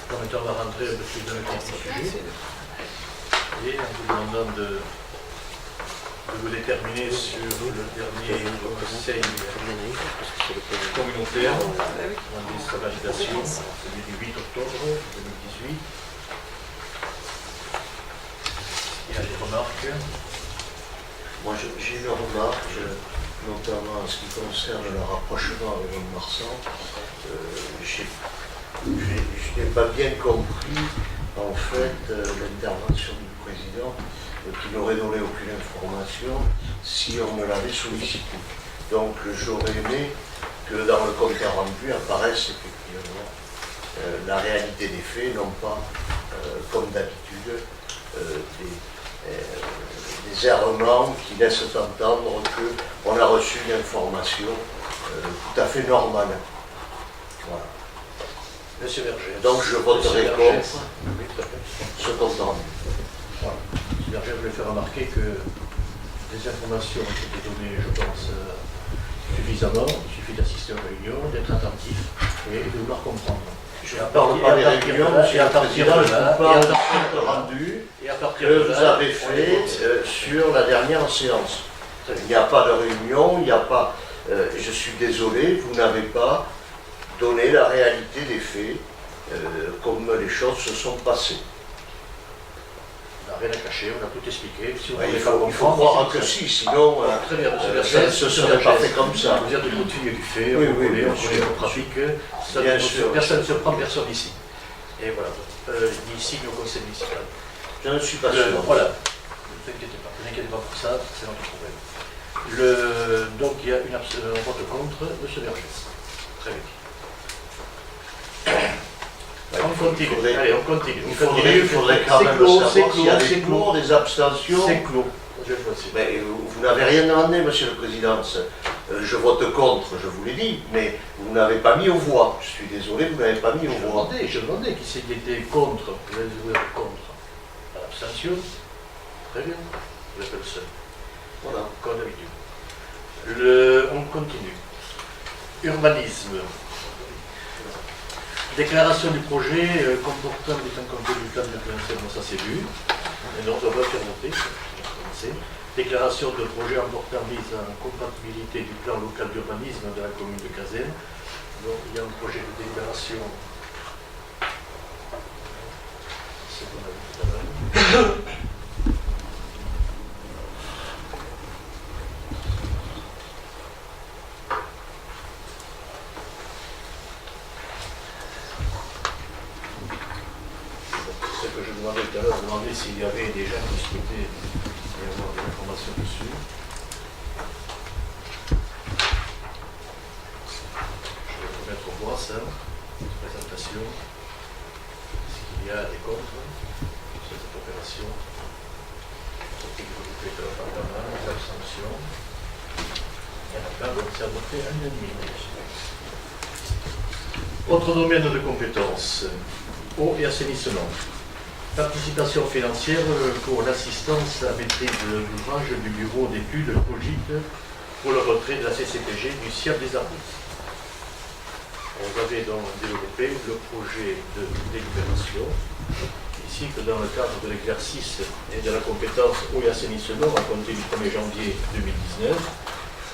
Permettant de rentrer un peu plus dans le vif du sujet. Et en vous demandant de vous déterminer sur le dernier conseil communautaire en liste validation, celui du 8 octobre 2018. Il y a des remarques. Moi j'ai une remarque, notamment en ce qui concerne le rapprochement avec le Marsan. Je n'ai pas bien compris en fait l'intervention du président qui n'aurait donné aucune information si on ne l'avait sollicité. Donc j'aurais aimé que dans le compte rendu apparaisse effectivement la réalité des faits, non pas comme d'habitude des errements qui laissent entendre qu'on a reçu une information tout à fait normale. Voilà. Monsieur Berger. Donc je voterai contre ce compte rendu. Voilà. Monsieur Berger voulait faire remarquer que des informations ont été données, je pense, suffisamment. Il suffit d'assister aux réunions, d'être attentif et de vouloir comprendre. Je ne parle pas des réunions, monsieur le président, je vous parle du compte rendu que vous avez fait sur la dernière séance. Il n'y a pas de réunion, il n'y a pas... je suis désolé, vous n'avez pas donné la réalité des faits comme les choses se sont passées. On n'a rien à cacher, on a tout expliqué. Si il faut croire que si, sinon très bien, ça ne se serait pas fait comme ça. Vous êtes de continuer du fait, oui, on connaît sûr. on pratique, personne ne se prend personne ici. Et voilà, ni ici ni au conseil municipal. Je ne suis pas sûr. Voilà, ne vous inquiétez pas pour ça, c'est notre problème. Donc il y a un vote contre, M. Vergès. Très bien. On continue. Allez, on continue. Il faudrait quand même savoir s'il y a des pour, des abstentions. C'est clos. Mais vous n'avez rien demandé, monsieur le président. Je vote contre, je vous l'ai dit, mais vous n'avez pas mis aux voix. Je suis désolé, vous n'avez pas mis aux voix. Je demandais qui c'est qui était contre. Vous avez joué contre. À l'abstention. Très bien. Vous êtes le seul. Voilà. Comme d'habitude. On continue. Urbanisme. Déclaration du projet comportant des compte du plan de financement, ça c'est vu. Et donc on va faire voter. Déclaration de projet emportant mise en compatibilité du plan local d'urbanisme de la commune de Cazennes. Donc il y a un projet de déclaration. C'est qu'on a vu tout à l'heure. Ce que je demandais tout à l'heure, je demandais s'il y avait des gens qui souhaitaient avoir des informations dessus. Je vais vous mettre au voix ça, cette présentation. Est-ce qu'il y a des contre sur cette opération? Surtout que vous faites le Parlement, les abstentions. Il y en a plein, donc ça vous fait un demi. Autre domaine de compétences, eau et assainissement. Participation financière pour l'assistance à maîtrise de l'ouvrage du bureau d'études COGIT pour le retrait de la CCPG du SIAP des Arbustes. On avait donc développé le projet de délibération, ici que dans le cadre de l'exercice et de la compétence eau et assainissement à compter du 1er janvier 2019,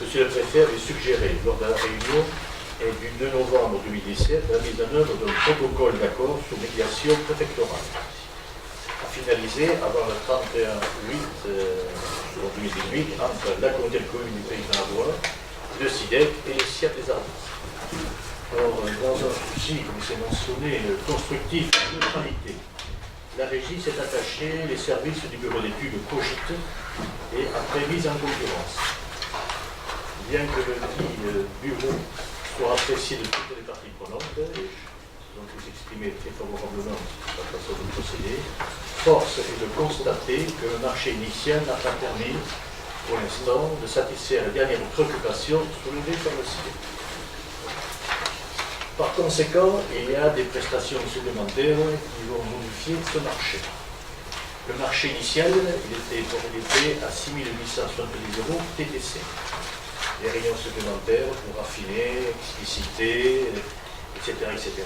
M. le Préfet avait suggéré lors de la réunion du 2 novembre 2017 la mise en œuvre d'un protocole d'accord sous médiation préfectorale, à finaliser avant le 31/8/2018 entre la communauté de communes du Pays de la Loire, le SIDEC et les SIAP des Arbustes. Or, dans un souci, comme c'est mentionné, constructif de neutralité, la régie s'est attachée les services du bureau d'études COGIT et après mise en concurrence. Bien que le dit bureau soit apprécié de toutes les parties prenantes, et donc vous exprimez très favorablement la façon de procéder, force est de constater que le marché initial n'a pas permis, pour l'instant, de satisfaire les dernières préoccupations soulevées par le CIDEC. Par conséquent, il y a des prestations supplémentaires qui vont modifier ce marché. Le marché initial, il était élevé à 6 870 € TTC. Des rayons supplémentaires pour affiner, expliciter etc. etc.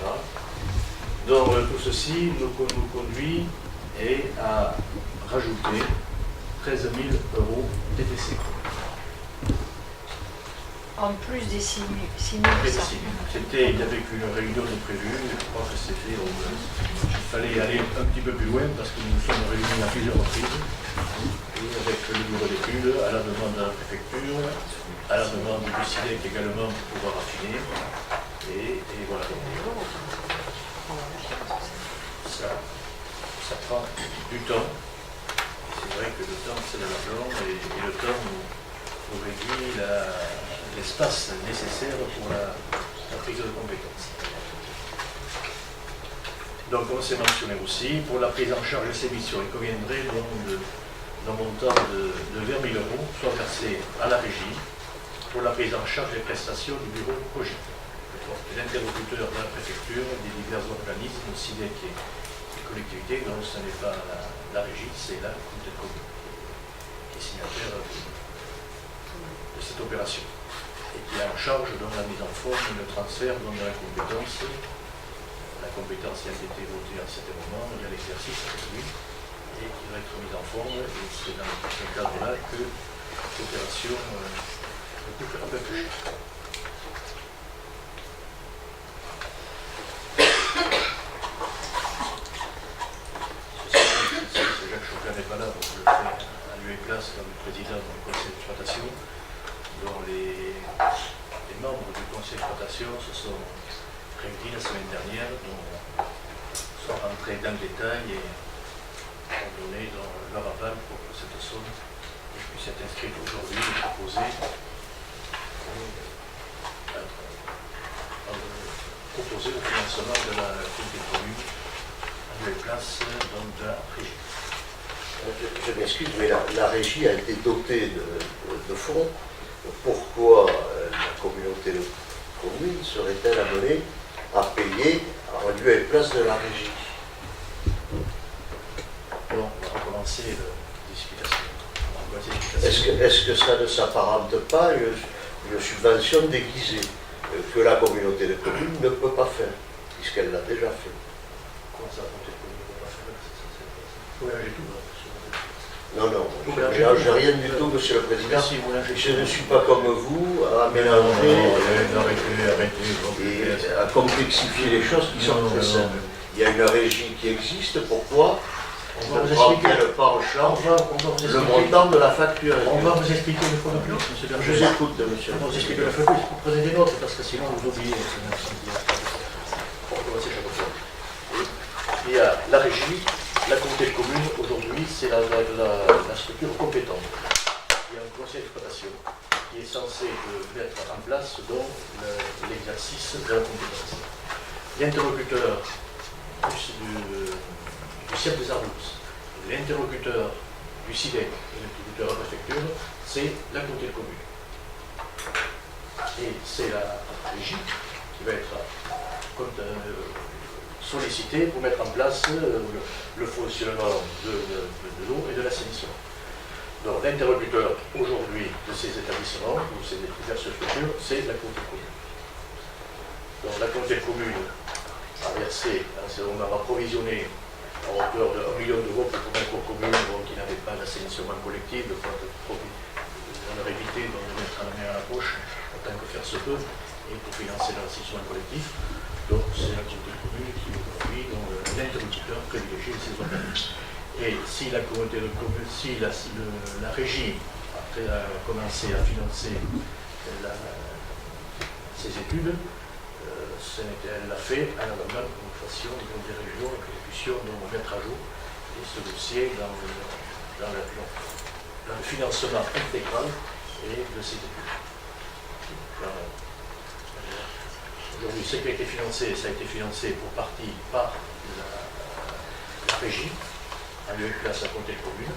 Donc tout ceci nous conduit à rajouter 13 000 € TTC. En plus des 6 000. Il y avait une réunion de prévue, je crois que c'était il fallait aller un petit peu plus loin parce que nous nous sommes réunis à plusieurs reprises, et avec le bureau d'études, à la demande de la préfecture, à la demande du SIDEC également pour pouvoir affiner, et voilà. Ça prend du temps. C'est vrai que le temps c'est de l'argent, et le temps nous réduit l'espace nécessaire pour la prise de compétences. Donc, comme c'est mentionné aussi, pour la prise en charge de ces missions, il conviendrait donc d'un montant de 20 000 € soit versé à la régie pour la prise en charge des prestations du bureau projet. L'interlocuteur de la préfecture, des divers organismes, SIDEC et collectivités, donc ce n'est pas la régie, c'est la communauté de communes qui est signataire de cette opération et qui est en charge de la mise en forme et le transfert de la compétence. La compétence qui a été votée à un certain moment, il y a l'exercice avec lui et qui va être mise en forme, et c'est dans ce cadre-là que l'opération coûte un peu plus cher. Jacques Chopin n'est pas là, donc je le fais à lui et place comme président du conseil d'exploitation, dont les membres du conseil d'exploitation se sont réunis la semaine dernière, dont sont rentrés dans le détail et ont donné leur aval pour que cette somme puisse être inscrite aujourd'hui et proposée au financement de la communauté de communes à lieu et place de la régie. Je m'excuse, mais la régie a été dotée de fonds. Pourquoi la communauté de communes serait-elle amenée à payer en lieu et place de la régie? Bon, on va recommencer l'explication. Est-ce que ça ne s'apparente pas à une subvention déguisée que la communauté de communes ne peut pas faire, puisqu'elle l'a déjà fait? Comment ça, la communauté de communes ne peut pas faire? Vous mélanger tout, là. Non, je ne mélange rien du tout, Monsieur le Président. Je ne suis pas comme vous à mélanger et à complexifier les choses qui sont très simples. Il y a une régie qui existe, pourquoi on ne prend pas en charge le montant de la facture? On va vous expliquer une fois de plus, monsieur Berger. Je vous écoute, monsieur. On va vous expliquer une fois de plus, vous prenez des notes, parce que sinon vous oubliez. Il y a la régie. La communauté de communes, aujourd'hui, c'est la structure compétente. Il y a un conseil d'exploitation qui est censé mettre en place l'exercice de la compétence. L'interlocuteur du chef des arrondissements, l'interlocuteur du SIDEC, l'interlocuteur de la préfecture, c'est la communauté de communes. Et c'est la régie qui va être sollicité pour mettre en place le fonctionnement de l'eau et de l'assainissement. Donc l'interlocuteur aujourd'hui de ces établissements ou ces diverses structures, c'est la communauté de communes. Donc la communauté de communes a versé, à ce moment, a provisionné à hauteur de 1 million d'euros pour convaincre aux communes qui n'avaient pas d'assainissement collectif, de leur éviter de mettre la main à la poche autant que faire se peut, et pour financer l'assainissement collectif. Donc c'est la communauté de communes qui aujourd'hui est l'interlocuteur privilégié de ces organismes. Et si la communauté de communes, si la régie a commencé à financer ces études, elle l'a fait à la demande que nous fassions au niveau des régions et que nous puissions donc mettre à jour ce dossier dans le financement intégral et de ces études. Aujourd'hui, ce qui a été financé, ça a été financé pour partie par la régie, à lieu et place à communauté de communes.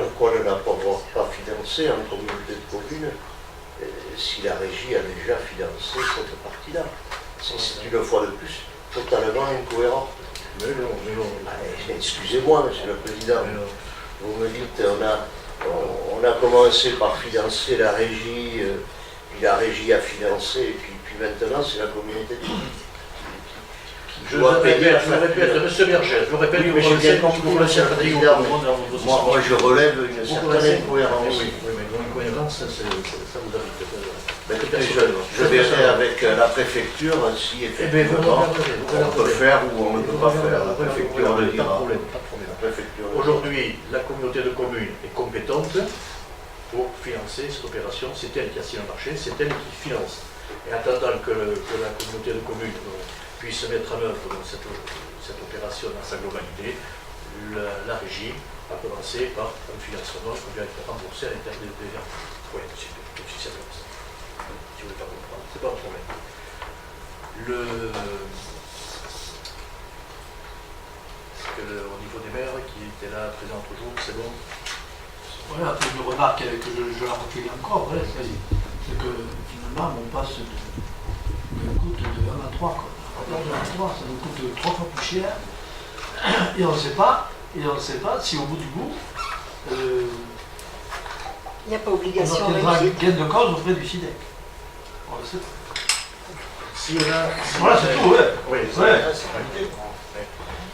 Pourquoi ne l'a pas financé en communauté de communes si la régie a déjà financé cette partie-là? C'est une fois de plus totalement incohérent. Mais non. Excusez-moi, Monsieur le Président. Vous me dites, on a commencé par financer la régie, puis la régie a financé, et puis maintenant c'est la communauté de communes. qui doit payer la je le répète, facture. monsieur Berger, je le répète, Oui, mais j'ai bien compris, monsieur le président, mais moi je relève une vous certaine connaissez. incohérence. Oui, mais l'incohérence, ça vous arrive. Ben, écoutez, je verrai avec la préfecture si effectivement on peut faire ou on ne peut pas faire. La préfecture le dira. Pas de problème. La préfecture le dira. Aujourd'hui, la communauté de communes est compétente pour financer cette opération. C'est elle qui a signé le marché, c'est elle qui finance. Et en attendant que la communauté de communes puisse mettre en œuvre cette opération dans sa globalité, la régie a commencé par un financement qui vient être remboursé à l'intérieur des impôts. Oui, c'est officiel comme ça. Si vous voulez pas comprendre, c'est pas un problème. Au niveau des maires qui étaient là présents toujours, c'est bon? Voilà, un peu une remarque que je la recule encore, ouais, c'est que finalement on passe de coûte de 1 à 3, quoi. 1 à 3, ça nous coûte 3 fois plus cher, et on ne sait pas si au bout du bout, Il n'y a pas on obligation obtiendra réussite. gain de cause auprès du SIDEC. On le sait pas. Si on a... Voilà, c'est tout, ouais. Oui, Ouais.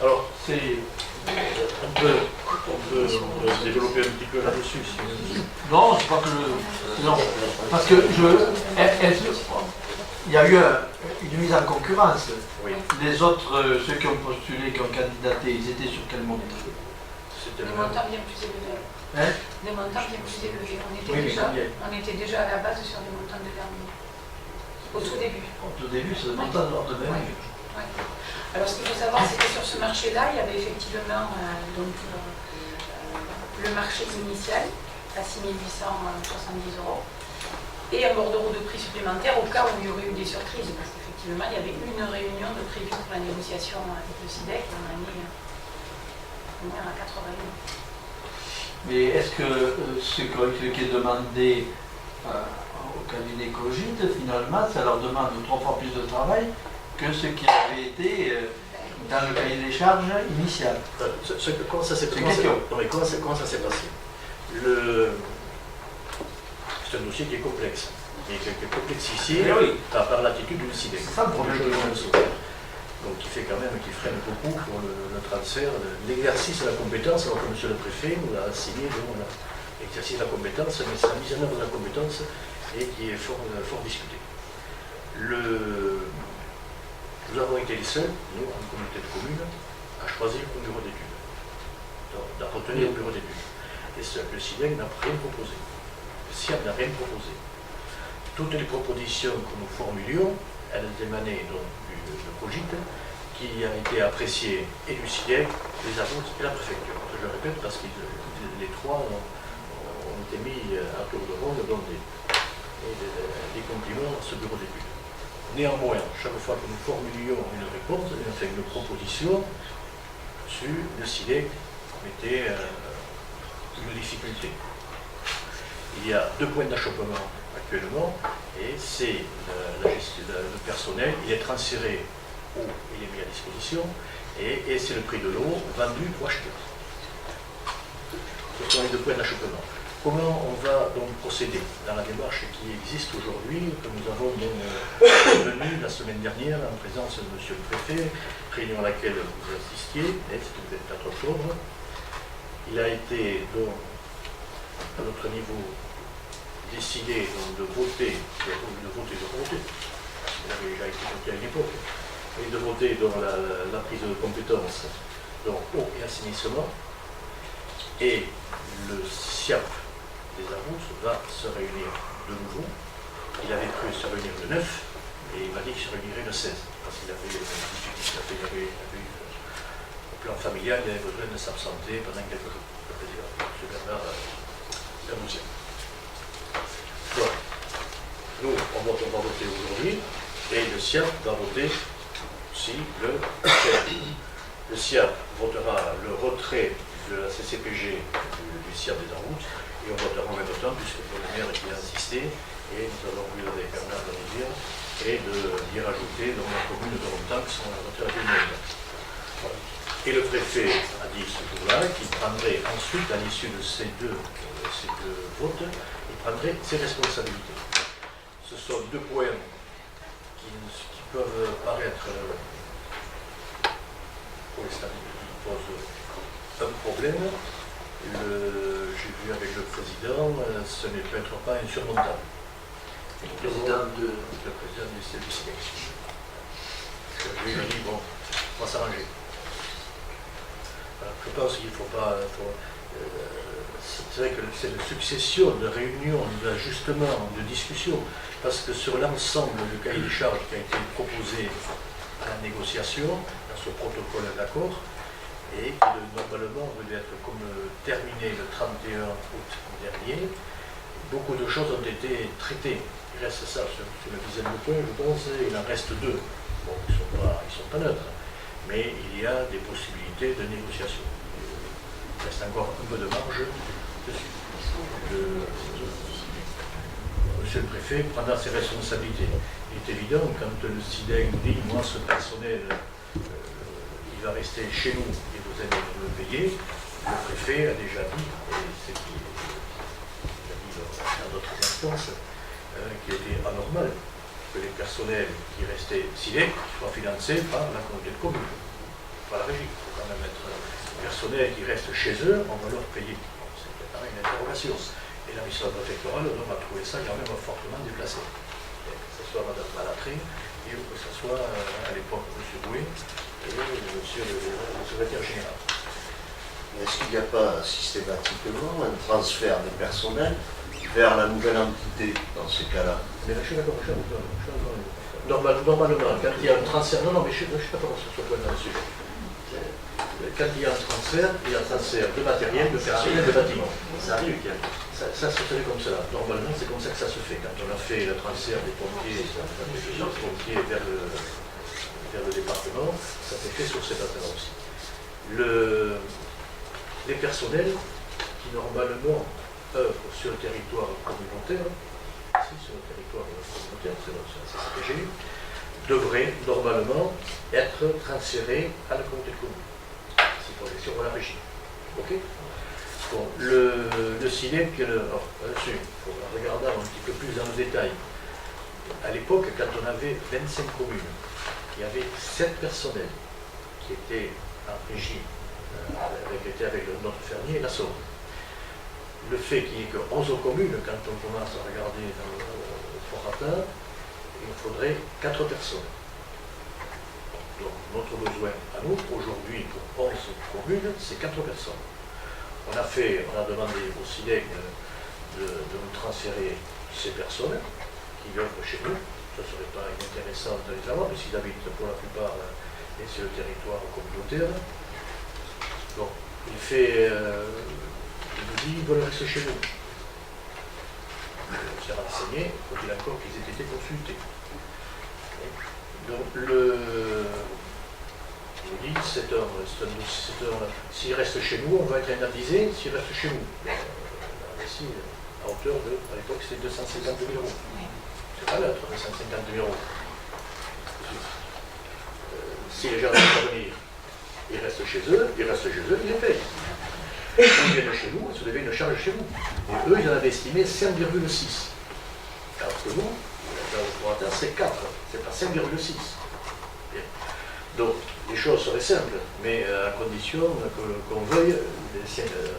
Alors, C'est... on peut se développer un petit peu là-dessus. Non, c'est pas que non. Parce que il y a eu une mise en concurrence. Oui, Les autres, ceux qui ont postulé, qui ont candidaté, ils étaient sur quel montant? c'était Les le même. montants bien plus élevés. Hein? Les montants bien plus élevés. Oui, mais combien? On était déjà à la base sur des montants de dernier. Au tout début. Au début, c'est le montant de l'ordre de 20 000. Ouais. Alors ce qu'il faut savoir, c'est que sur ce marché-là, il y avait effectivement le marché initial à 6 870 €. Et un bordereau de prix supplémentaire au cas où il y aurait eu des surprises, parce qu'effectivement, il y avait une réunion de prévue pour la négociation avec le SIDEC, et on en est à 4 réunions. Mais est-ce que ce qui est demandé au cabinet Cogite, finalement, ça leur demande 3 fois plus de travail que ce qui avait été dans le cahier des charges initial? Comment ça s'est C'est une question. comment ça s'est passé? C'est un dossier qui est complexe, qui est complexifié Eh oui. par l'attitude du SIDEC. C'est ça le problème. Donc qui fait quand même, qui freine beaucoup pour le transfert, l'exercice de la compétence, alors que M. le Préfet nous a assigné l'exercice de la compétence, mais c'est la mise en œuvre de la compétence et qui est fort discutée. Nous avons été les seuls, nous, en communauté de communes, à choisir un bureau d'études, à retenir un bureau d'études. Et seul, le SIDEC n'a rien proposé. Le SIAP n'a rien proposé. Toutes les propositions que nous formulions, elles émanaient donc de Cogite, qui a été apprécié et du SIDEC, les AVOS et la préfecture. Je le répète parce que les trois ont été mis à tour de rôle dans des compliments à ce bureau d'études. Néanmoins, chaque fois que nous formulions une réponse, enfin une proposition, le SIDEC mettait une difficulté. Il y a 2 points d'achoppement actuellement, et c'est le personnel, il est transféré où il est mis à disposition, et c'est le prix de l'eau vendu ou acheté. Ce sont les 2 points d'achoppement. Comment on va donc procéder dans la démarche qui existe aujourd'hui, que nous avons menée la semaine dernière en présence de M. le Préfet, réunion à laquelle vous assistiez, c'était le 24 octobre. Il a été donc, à notre niveau, décidé donc, de voter, il avait déjà été voté à une époque, et de voter donc, la prise de compétence, donc eau et assainissement, et le SIAP des Arous va se réunir de nouveau. Il avait cru se réunir le 9, et il m'a dit qu'il se réunirait le 16, parce qu'il avait une difficulté, il avait au plan familial, il avait besoin de s'absenter pendant quelques jours. Le président, M. Bernard Lamousien. Voilà. Nous, on va voter aujourd'hui, et le SIAP va voter aussi le 16. Le SIAP votera le retrait de la CCPG du SIAP des Arous, et on votera en même temps, puisque c'est le maire qui a insisté, et nous avons vu avec Bernard Lamousien, et d'y rajouter dans la commune de Rontan qui sont voteurs à l'Union. Et le préfet a dit ce jour-là qu'il prendrait ensuite, à l'issue de ces deux votes, il prendrait ses responsabilités. Ce sont 2 points qui peuvent paraître pour l'instant, pose un problème. J'ai vu avec le président, ce n'est peut-être pas insurmontable. Le président du CIDEC. Lui, il a dit, bon, on va s'arranger. Je pense qu'il ne faut pas... c'est vrai que c'est une succession de réunions, d'ajustements, de discussions, parce que sur l'ensemble du cahier des charges qui a été proposé à la négociation, dans ce protocole d'accord, et qui normalement devait être comme terminé le 31 août dernier, beaucoup de choses ont été traitées. Il reste ça sur une dizaine de points, je pense, et il en reste deux. Bon, ils ne sont pas neutres, mais il y a des possibilités de négociation. Il reste encore un peu de marge dessus. Monsieur le préfet prendra ses responsabilités. Il est évident, quand le CIDEC nous dit, moi, ce personnel, il va rester chez nous et vous allez le payer, le préfet a déjà dit, et c'est ce qu'il a dit dans d'autres instances, qu'il était anormal que les personnels qui restaient CIDEC soient financés par la communauté de communes, par la régie. Il faut quand même être personnel qui reste chez eux, on va leur payer. Bon, c'est quand même une interrogation. Et la mission préfectorale, on a trouvé ça quand même fortement déplacé. Que ce soit Mme Malatré et que ce soit à l'époque M. Bouet et M. le secrétaire général. Est-ce qu'il n'y a pas systématiquement un transfert des personnels vers la nouvelle entité dans ces cas-là? Mais là, je suis d'accord, normalement, quand il y a un transfert, non, mais je ne suis pas d'accord sur ce point-là dessus. Quand il y a un transfert de matériel, de personnel, de bâtiment. Ça arrive, ça se fait comme ça. Normalement, c'est comme ça que ça se fait. Quand on a fait le transfert des pompiers vers le département, ça s'est fait sur ces bases-là aussi. Les personnels qui normalement œuvrent sur le territoire communautaire, sur le territoire communautaire, c'est notre CCPG, devraient normalement être transférés à la communauté de communes. C'est projection pour la régie. Ok? Bon, le CIDEC, là-dessus, il faut regarder un petit peu plus dans le détail. À l'époque, quand on avait 25 communes, il y avait 7 personnels qui étaient en régie, avec notre fermier et la Somme. Le fait qu'il n'y ait que 11 communes, quand on commence à regarder dans le Forata, il faudrait 4 personnes. Donc notre besoin à nous, aujourd'hui, pour 11 communes, c'est 4 personnes. On a demandé au CIDEC de nous transférer ces personnes qui œuvrent chez nous. Ça ne serait pas inintéressant de les avoir, puisqu'ils habitent pour la plupart sur le territoire communautaire. Donc, il nous dit qu'ils veulent rester chez nous. On s'est renseigné, faut-il encore qu'ils aient été consultés. Donc, je vous dis, s'il reste chez nous, on va être indemnisé s'il reste chez nous. Ici, à hauteur de, à l'époque, c'était 250 000 euros. C'est pas neutre, 250 000 euros. Si les gens ne veulent pas venir, ils restent chez eux, ils les payent. Ils viennent chez nous, ça devient une charge chez nous. Et eux, ils en avaient estimé 5,6. Alors que nous, dans le droit c'est 4, c'est pas 5,6. Donc, les choses seraient simples, mais à condition qu'on veuille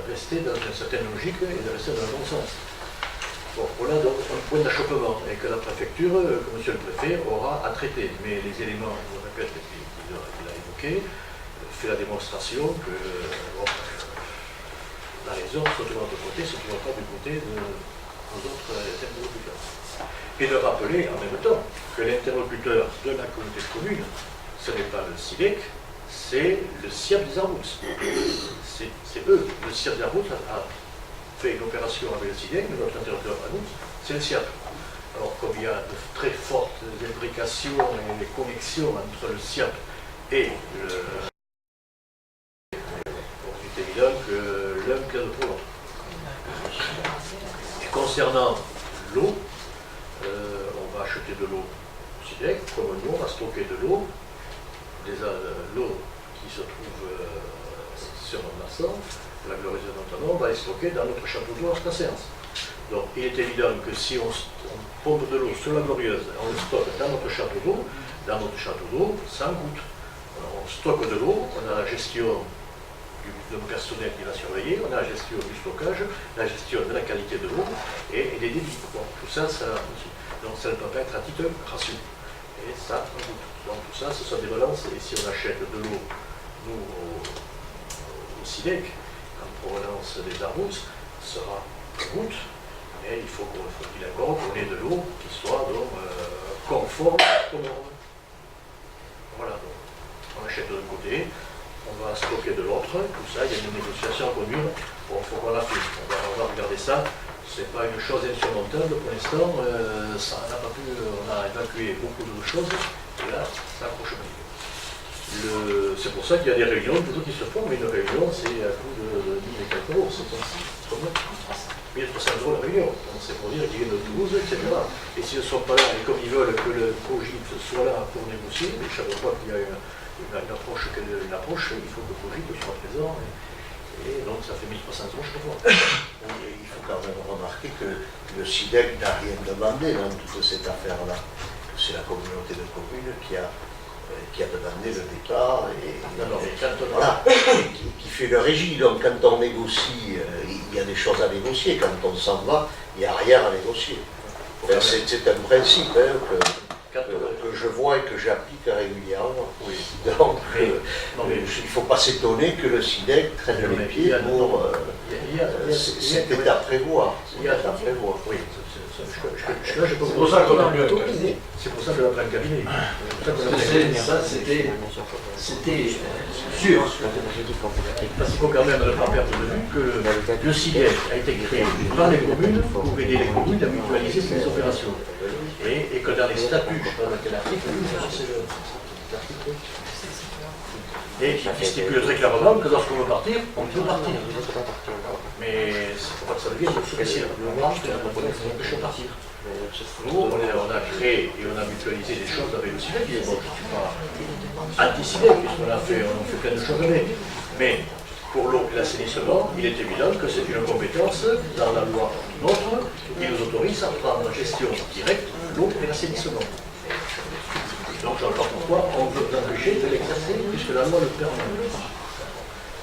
rester dans une certaine logique et de rester dans le bon sens. Bon, voilà donc un point d'achoppement, et que la préfecture, que monsieur le préfet, aura à traiter. Mais les éléments, je le répète, qu'il a évoqués, fait la démonstration que la raison, soit de notre côté, soit de pas du côté de nos autres interlocuteurs. Et de rappeler en même temps que l'interlocuteur de la communauté de communes, ce n'est pas le CIDEC, c'est le CIAP des Arboux. C'est eux. Le CIAP des Arboux a fait une opération avec le CIDEC, mais notre interlocuteur à nous, c'est le CIAP. Alors, comme il y a de très fortes imbrications et des connexions entre le CIAP et le... c'est évident que l'un plaide pour l'autre. Et concernant l'eau, on va acheter de l'eau au CIDEC, comme nous, on va stocker de l'eau. Déjà, l'eau qui se trouve sur notre bassin, la glorieuse notamment, on va les stocker dans notre château d'eau en séance. Donc, il est évident que si on pompe de l'eau sur la glorieuse, on le stocke dans notre château d'eau, sans goutte. on stocke de l'eau, on a la gestion de personnel qui va surveiller, on a la gestion du stockage, la gestion de la qualité de l'eau et des débits. Bon, tout ça, donc ça ne peut pas être à titre gratuit. Et ça, donc tout ça, ce sont des balances. Et si on achète de l'eau, nous, au SIDEC, en provenance des Arbous, ce sera goutte, mais il faut qu'il accorde qu'on ait de l'eau qui soit donc, conforme aux normes. Voilà, donc on achète d'un côté, on va stocker de l'autre, tout ça, il y a une négociation à conduire. Bon, il faut qu'on la fasse. On va regarder ça. Ce n'est pas une chose insurmontable pour l'instant. On a évacué beaucoup de choses. Et là, ça approche pas. C'est pour ça qu'il y a des réunions toujours qui se font, mais une réunion, c'est à coût de 1000 et quelques euros. C'est combien 1300 euros la réunion. C'est pour dire qu'ils viennent de Toulouse, etc. Et s'ils ne sont pas là, et comme ils veulent que le COGIT soit là pour négocier, mais chaque fois qu'il y a une approche, il faut que le COGIT soit présent. Et donc ça fait 1300 euros chaque fois. Il faut quand même remarquer que le SIDEC n'a rien demandé dans toute cette affaire-là. C'est la communauté de communes qui a demandé le départ et qui fait le régie. Donc quand on négocie, il y a des choses à négocier. Quand on s'en va, il n'y a rien à négocier. C'est un principe que je vois et que j'applique régulièrement. Oui. Donc il ne faut pas s'étonner que le SIDEC traîne les pieds pour... C'était à prévoir. Oui. C'est pour ça qu'on a bientôt. C'est pour ça qu'on a plein de cabinets. Ça, c'était sûr. Parce qu'il faut quand même ne pas perdre de vue que le SIDEC a été créé par les communes pour aider les communes à mutualiser ces opérations. Et que dans les statuts, je ne sais pas dans quel article, et qui stipule très clairement que lorsqu'on veut partir, on peut partir. Mais il ne faut pas que ça devienne spécial. Le noir, c'est un component qui nous empêche de partir. Nous, on a créé et on a mutualisé des choses avec le SIDEC. Bon, je ne suis pas anti-SIDEC, puisqu'on a fait plein de choses avec. Mais pour l'eau et l'assainissement, il est évident que c'est une compétence dans la loi nôtre qui nous autorise à prendre en gestion directe l'eau et l'assainissement. Donc j'entends pourquoi on veut empêcher de l'exercer, puisque la loi le permet.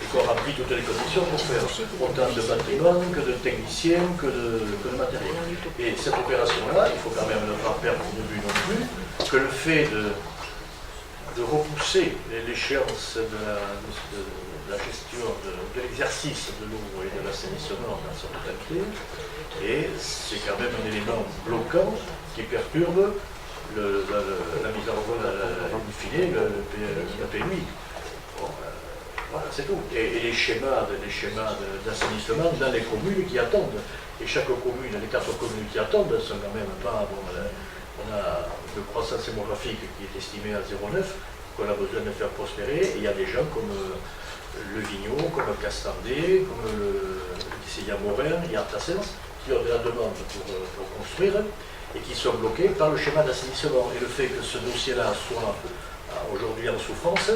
Et qu'on remplit toutes les conditions pour faire autant de patrimoine que de techniciens, que de matériel. Et cette opération-là, il faut quand même ne pas perdre de vue non plus, que le fait de repousser l'échéance de la gestion de l'exercice de l'eau et de l'assainissement dans son totalité, et c'est quand même un élément bloquant qui perturbe la mise en voie, in fine, le PMI. Bon, voilà, c'est tout. Et les schémas d'assainissement dans les communes qui attendent. Et chaque commune, les 4 communes qui attendent, sont quand même pas... Bon, on a une croissance démographique qui est estimée à 0,9, qu'on a besoin de faire prospérer. Et il y a des gens comme le Vigneault, comme Castardé, comme il y a Morin, il y a Tassens, qui ont de la demande pour construire, et qui sont bloqués par le schéma d'assainissement. Et le fait que ce dossier-là soit aujourd'hui en souffrance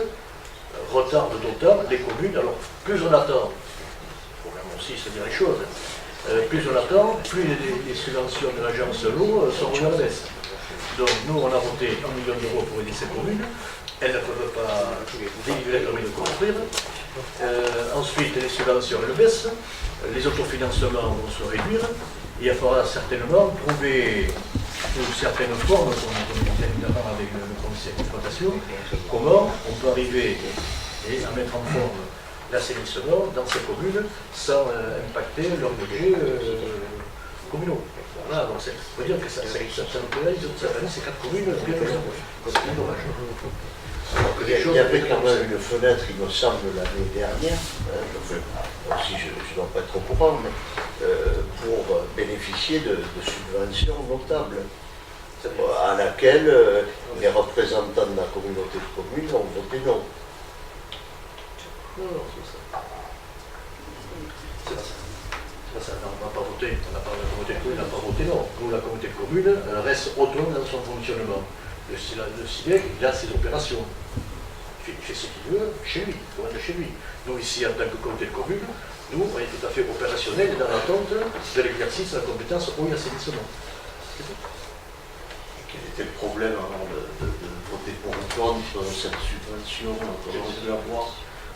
retarde d'autant les communes. Alors plus on attend, il faut quand même aussi se dire les choses, plus on attend, plus les subventions de l'agence de l'eau sont revues à la baisse. Donc nous on a voté 1 million d'euros pour aider ces communes, elles ne peuvent pas délivrer le permis de construire. Ensuite les subventions elles baissent, les autofinancements vont se réduire. Il faudra certainement trouver sous certaines formes, comme on dit évidemment avec le conseil d'exploitation, comment on peut arriver à mettre en forme l'assainissement dans ces communes sans impacter leur budget communaux. Voilà, donc il faut dire que ça nous pénalise cette année, ces 4 communes, bien dommage. Il y avait quand même une fenêtre, il me semble, l'année dernière, si je ne dois pas être au courant, mais pour bénéficier de subventions notables, à laquelle les représentants de la communauté de communes ont voté non. Non, c'est ça. Ça, on n'a pas voté, on n'a pas la communauté de communes, on n'a pas voté non. Nous, la communauté de communes, elle reste autonome dans son fonctionnement. Le SIDEC, il a ses opérations. Il fait ce qu'il veut chez lui, loin de chez lui. Nous, ici, en tant que communauté de communes, nous, on est tout à fait opérationnels dans l'attente de l'exercice de la compétence eau et assainissement. Quel était le problème avant de voter pour ou contre cette subvention? interventions qu'on aurait dû avoir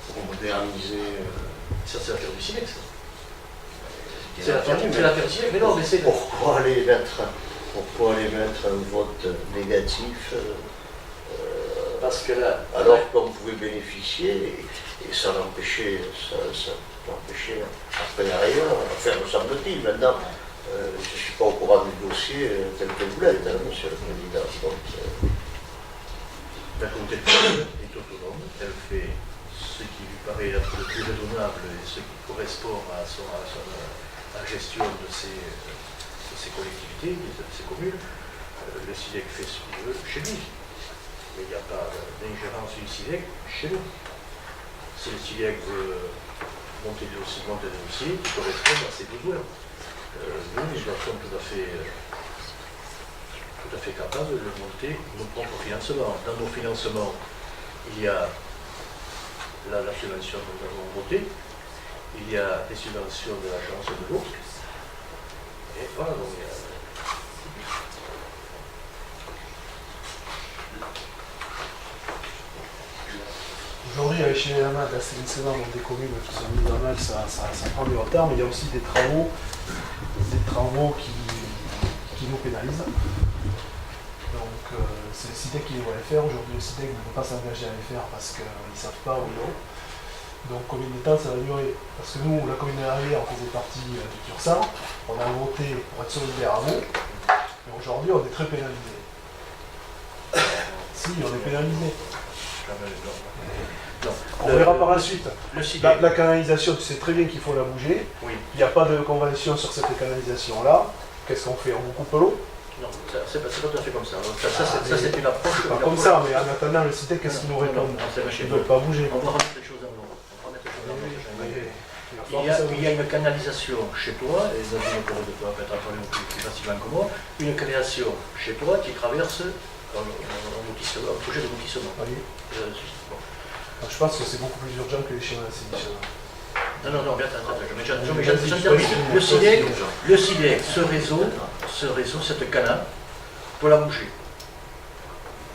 pour moderniser. Ça, c'est l'affaire du SIDEX. C'est l'affaire du SIDEX. Mais non, mais c'est... Pourquoi aller mettre un vote négatif Parce que là... alors qu'on pouvait bénéficier et ça l'empêchait après derrière, enfin me semble-t-il. Maintenant, je ne suis pas au courant du dossier tel que vous l'êtes, monsieur le Président. Donc, la communauté de communes est autonome, elle fait ce qui lui paraît être le plus raisonnable et ce qui correspond à la gestion de ses collectivités, de ses communes. Le SIDEC fait ce qu'il veut chez lui. Mais il n'y a pas d'ingérence du SIDEC chez nous. Si le SIDEC veut monter des dossiers qui correspondent à ses besoins, nous sommes tout à fait capables de monter nos propres financements. Dans nos financements, il y a la subvention que nous avons votée, il y a des subventions de l'agence de l'eau, et voilà, donc il y a... Aujourd'hui, à l'échelle d'assainissement dans des communes qui sont mises en mal, ça prend du retard, mais il y a aussi des travaux qui nous pénalisent. Donc, c'est le SIDEC qui devrait les faire. Aujourd'hui, le SIDEC ne peut pas s'engager à les faire parce qu'ils ne savent pas ou non. Donc, combien de temps ça va durer? Parce que nous, la commune de la Rivière, on faisait partie du Tursan, on a voté pour être solidaire à vous, mais aujourd'hui, on est très pénalisé. Si, on est pénalisé. On verra par la suite. La canalisation, tu sais très bien qu'il faut la bouger. Oui. Il n'y a pas de convention sur cette canalisation-là. Qu'est-ce qu'on fait? On vous coupe l'eau? Non, c'est pas tout à fait comme ça. Ça c'est une approche. C'est pas comme ça, mais en attendant, le CITEC, qu'est-ce qu'ils nous répondent? Ils ne veulent pas bouger. On va remettre les choses en ordre. Il y a une canalisation chez toi, et David pourrait peut-être en parler plus facilement que moi, une canalisation chez toi qui traverse un projet de lotissement. Oui. Je pense que c'est beaucoup plus urgent que les schémas d'assainissement. Non, bien attends. Le SIDEC, ce réseau, cette canal, peut la bouger.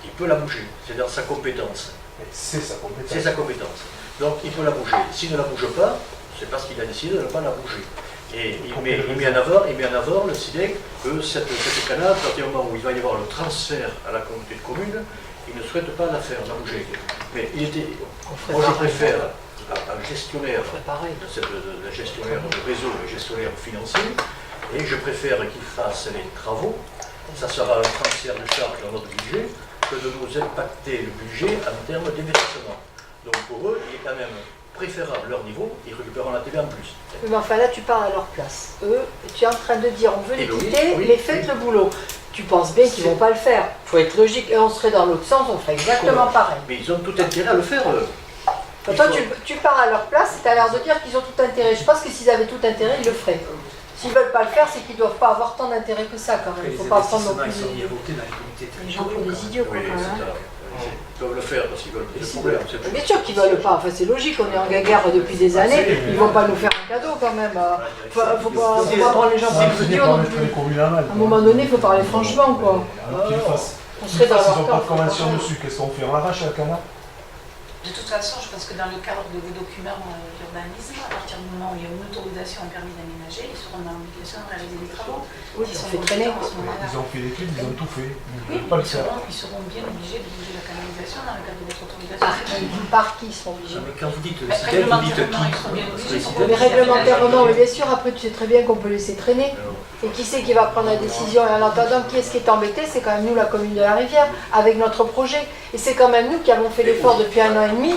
Il peut la bouger, c'est dans sa compétence. C'est sa compétence. C'est sa compétence. Donc il peut la bouger. S'il ne la bouge pas, c'est parce qu'il a décidé de ne pas la bouger. Et il met en avant le SIDEC que cette canal, à partir du moment où il va y avoir le transfert à la communauté de communes, il ne souhaite pas la faire, la bouger. Mais moi je préfère un gestionnaire, le gestionnaire de réseau, le gestionnaire financier, et je préfère qu'il fasse les travaux. Ça sera un transfert de charge dans notre budget que de nous impacter le budget en termes d'investissement. Donc pour eux, il est quand même préférable leur niveau, ils récupèrent la TVA en plus. Mais enfin là, tu parles à leur place. Eux, tu es en train de dire, on veut les quitter, oui, mais faites le boulot. Tu penses bien qu'ils ne vont pas le faire. Il faut être logique. Et on serait dans l'autre sens, on ferait exactement pareil. Mais ils ont tout intérêt à le faire, eux. Enfin, toi, tu pars à leur place et tu as l'air de dire qu'ils ont tout intérêt. Je pense que s'ils avaient tout intérêt, ils le feraient. S'ils ne veulent pas le faire, c'est qu'ils ne doivent pas avoir tant d'intérêt que ça, quand même. Il ne faut pas prendre non plus les gens pour des idiots, quoi, Oui, quand même. ils peuvent le faire parce qu'ils veulent des problèmes. Bien sûr qu'ils ne veulent pas, enfin, c'est logique, on est en guerre depuis des années, ils ne vont pas nous faire un cadeau quand même. Faut pas prendre les gens pour des idiots non plus. À un moment donné, il faut parler franchement, quoi. On serait dans leur Ils n'ont pas de convention dessus, qu'est-ce qu'on fait? On l'arrache à la canard? De toute façon, je pense que dans le cadre de vos documents d'urbanisme, à partir du moment où il y a une autorisation, un permis d'aménager, ils seront dans l'obligation de réaliser des travaux. Oui, Ils ça sont fait traîner. à ce moment-là. Ils ont fait l'étude, ils ont tout fait. Ils ne Oui, veulent pas le faire. ils seront bien obligés de bouger la canalisation dans le cadre de votre autorisation. Par qui ils seront obligés? Mais quand vous dites Mais SIDEC, vous dites réglementairement, ils seront bien obligés. Mais réglementairement, mais bien sûr, après tu sais très bien qu'on peut laisser traîner. Et qui c'est qui va prendre la décision? Et en attendant, qui est-ce qui est embêté? C'est quand même nous, la commune de la Rivière, avec notre projet. Et c'est quand même nous qui avons fait l'effort depuis 1 an et demi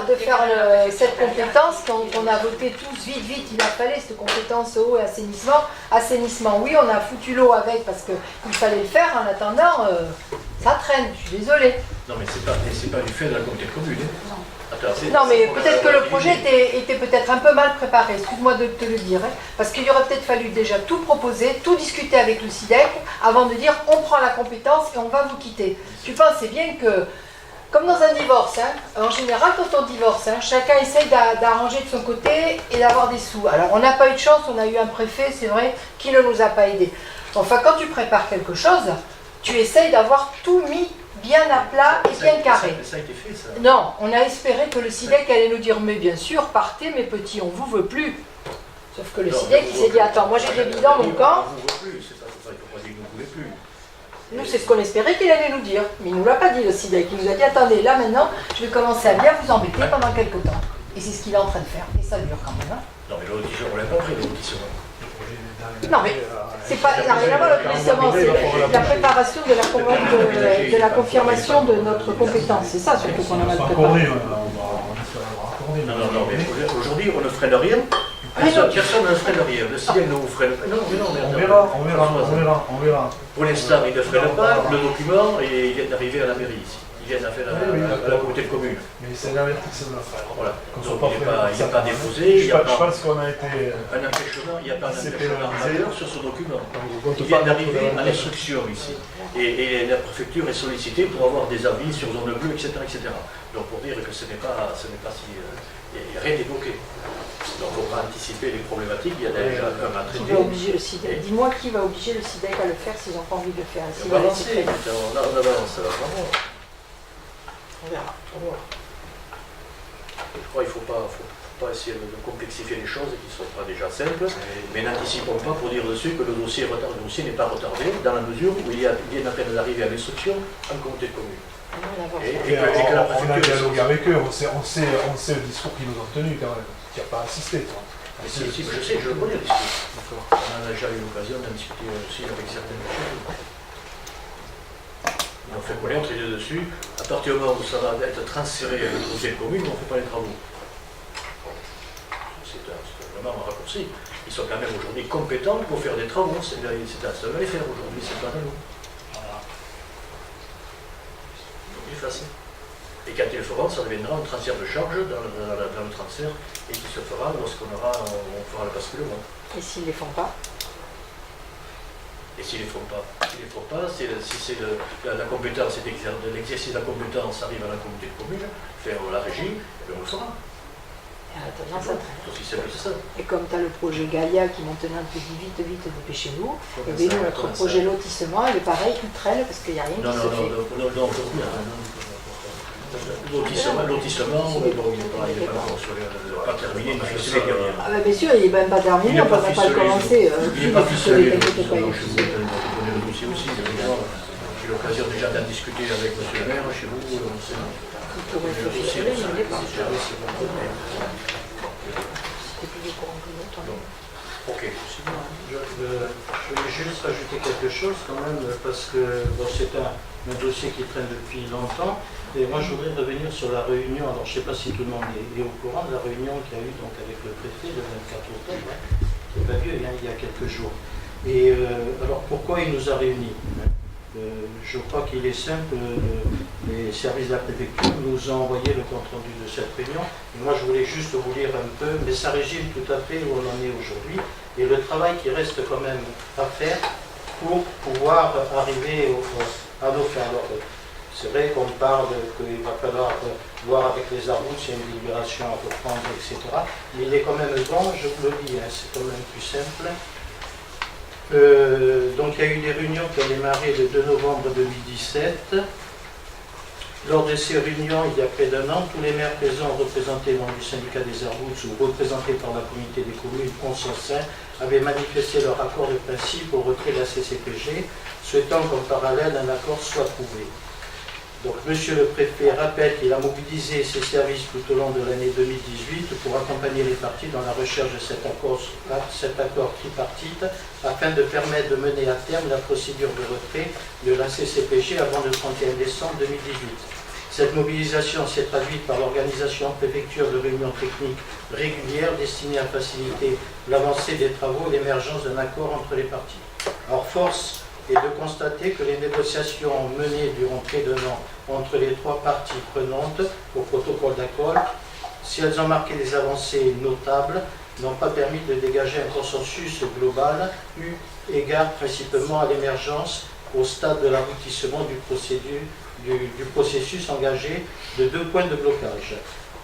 de faire cette compétence qu'on a voté tous vite, il a fallu cette compétence eau et assainissement. Assainissement, oui, on a foutu l'eau avec parce qu'il fallait le faire. En attendant, ça traîne, je suis désolée. Non, mais c'est pas du fait de la communauté de communes. Non. Non, mais peut-être que le projet était peut-être un peu mal préparé, excuse-moi de te le dire, hein, parce qu'il aurait peut-être fallu déjà tout proposer, tout discuter avec le SIDEC, avant de dire on prend la compétence et on va vous quitter. Tu penses bien que, comme dans un divorce, hein, en général quand on divorce, hein, chacun essaye d'arranger de son côté et d'avoir des sous. Alors on n'a pas eu de chance, on a eu un préfet, c'est vrai, qui ne nous a pas aidés. Enfin, quand tu prépares quelque chose, tu essayes d'avoir tout mis bien à plat et bien carré. Ça a été fait, ça. Non, on a espéré que le SIDEC allait nous dire, mais bien sûr, partez mes petits, on vous veut plus. Sauf que le Non, SIDEC, mais il s'est dit, attends, moi j'ai des bidons dans mon camp. On ne veut plus, c'est ça, il ne faut pas dire que vous ne voulez plus. Nous, c'est ce qu'on espérait qu'il allait nous dire. Mais il ne nous l'a pas dit, le SIDEC. Il nous a dit, attendez, là maintenant, je vais commencer à bien vous embêter pendant quelques temps. Et c'est ce qu'il est en train de faire. Et ça dure quand même. Hein. Non, mais l'audition, on l'a pas pris, l'audition. Non, mais c'est pas, ça n'a rien à voir, l'auditionnement, c'est la préparation de la confirmation de notre compétence. C'est ça surtout qu'on a mal préparé. Non, mais aujourd'hui, on ne freine rien. Personne ne freine rien. Le SIDEC ne vous freine pas. Non, On verra. Pour l'instant, il ne freine pas. Le document, et il vient d'arriver à la mairie ici. Il vient d'arriver à la communauté de communes. Mais c'est l'avertissement. Voilà. Donc il n'est pas déposé. Je pense qu'on a été. Un empêchement, il n'y a pas d'empêchement majeur sur ce document. Il vient d'arriver à l'instruction ici. Et la préfecture est sollicitée pour avoir des avis sur zone bleue, etc. Donc pour dire que ce n'est pas si. Il n'y a rien d'évoqué. Donc on va anticiper les problématiques, il y a déjà un à traiter. Qui va obliger le SIDEC? Dis-moi qui va obliger le SIDEC à le faire s'ils n'ont pas envie de le faire. On va avancer, on avance, ça va vraiment. On verra. Je crois qu'il ne faut pas essayer de complexifier les choses et qu'ils ne soient pas déjà simples, mais n'anticipons pas pour dire dessus que le dossier n'est pas retardé, dans la mesure où il vient à peine d'arriver à l'instruction en communauté de communes. Et que la préfecture on a dialogué avec eux, on sait le discours qu'ils nous ont tenu quand même. Tu n'as pas assisté, toi. Si, je sais, je le connais le discours. On a déjà eu l'occasion d'en discuter aussi avec certaines personnes. On fait connaître les dessus. À partir du moment où ça va être transféré à une communauté de communes, on ne fait pas les travaux. C'est vraiment un raccourci. Ils sont quand même aujourd'hui compétents pour faire des travaux. C'est à eux de les faire aujourd'hui, c'est pas à nous. Et quand ils le feront, ça deviendra un transfert de charge dans le transfert et qui se fera lorsqu'on fera le basculement. Et s'ils ne les font pas? Et s'ils ne les font pas, si la compétence, l'exercice de la compétence arrive à la communauté de communes, faire la régie, on le fera. Et maintenant, ça traîne. C'est aussi simple que ça. Et comme tu as le projet Galia qui maintenant te dit vite, dépêchez-vous, et bien nous, notre projet lotissement, il est pareil, il traîne parce qu'il n'y a rien qui se fait. Non, aujourd'hui, lotissement, il n'est pas terminé, il n'est ficelé derrière. Ah bah bien sûr, il n'est même pas terminé, on ne peut même pas le commencer. Il n'est pas ficelé, je connais le dossier aussi, j'ai l'occasion déjà d'en discuter avec M. le maire, chez vous, on sait. Il pourrait être ficelé, il ne l'est pas. C'était plus au courant que l'autre. Ok. Je voulais juste rajouter quelque chose quand même, parce que bon, c'est un dossier qui traîne depuis longtemps. Et moi, je voudrais revenir sur la réunion. Alors, je ne sais pas si tout le monde est au courant de la réunion qu'il y a eu donc, avec le préfet le 24 octobre, qui n'est pas vieux, il y a quelques jours. Et alors, pourquoi il nous a réunis? Je crois qu'il est simple. Les services de la préfecture nous ont envoyé le compte-rendu de cette réunion. Et moi, je voulais juste vous lire un peu, mais ça résume tout à fait où on en est aujourd'hui. Et le travail qui reste quand même à faire pour pouvoir arriver à nos fins. Alors, c'est vrai qu'on parle qu'il va falloir voir avec les arbres s'il y a une délibération à reprendre, etc. Mais il est quand même bon, je vous le dis, hein, c'est quand même plus simple. Donc il y a eu des réunions qui ont démarré le 2 novembre 2017. Lors de ces réunions, il y a près d'un an, tous les maires présents représentés dans le syndicat des Arbouts ou représentés par la communauté des communes en son sein avaient manifesté leur accord de principe au retrait de la CCPG, souhaitant qu'en parallèle un accord soit trouvé. Donc, Monsieur le Préfet rappelle qu'il a mobilisé ses services tout au long de l'année 2018 pour accompagner les parties dans la recherche de cet accord tripartite afin de permettre de mener à terme la procédure de retrait de la CCPG avant le 31 décembre 2018. Cette mobilisation s'est traduite par l'organisation en préfecture de réunions techniques régulières destinées à faciliter l'avancée des travaux et l'émergence d'un accord entre les parties. Alors, force et de constater que les négociations menées durant près d'un an entre les trois parties prenantes au protocole d'accord, si elles ont marqué des avancées notables, n'ont pas permis de dégager un consensus global, eu égard principalement à l'émergence au stade de l'aboutissement du processus engagé de 2 points de blocage,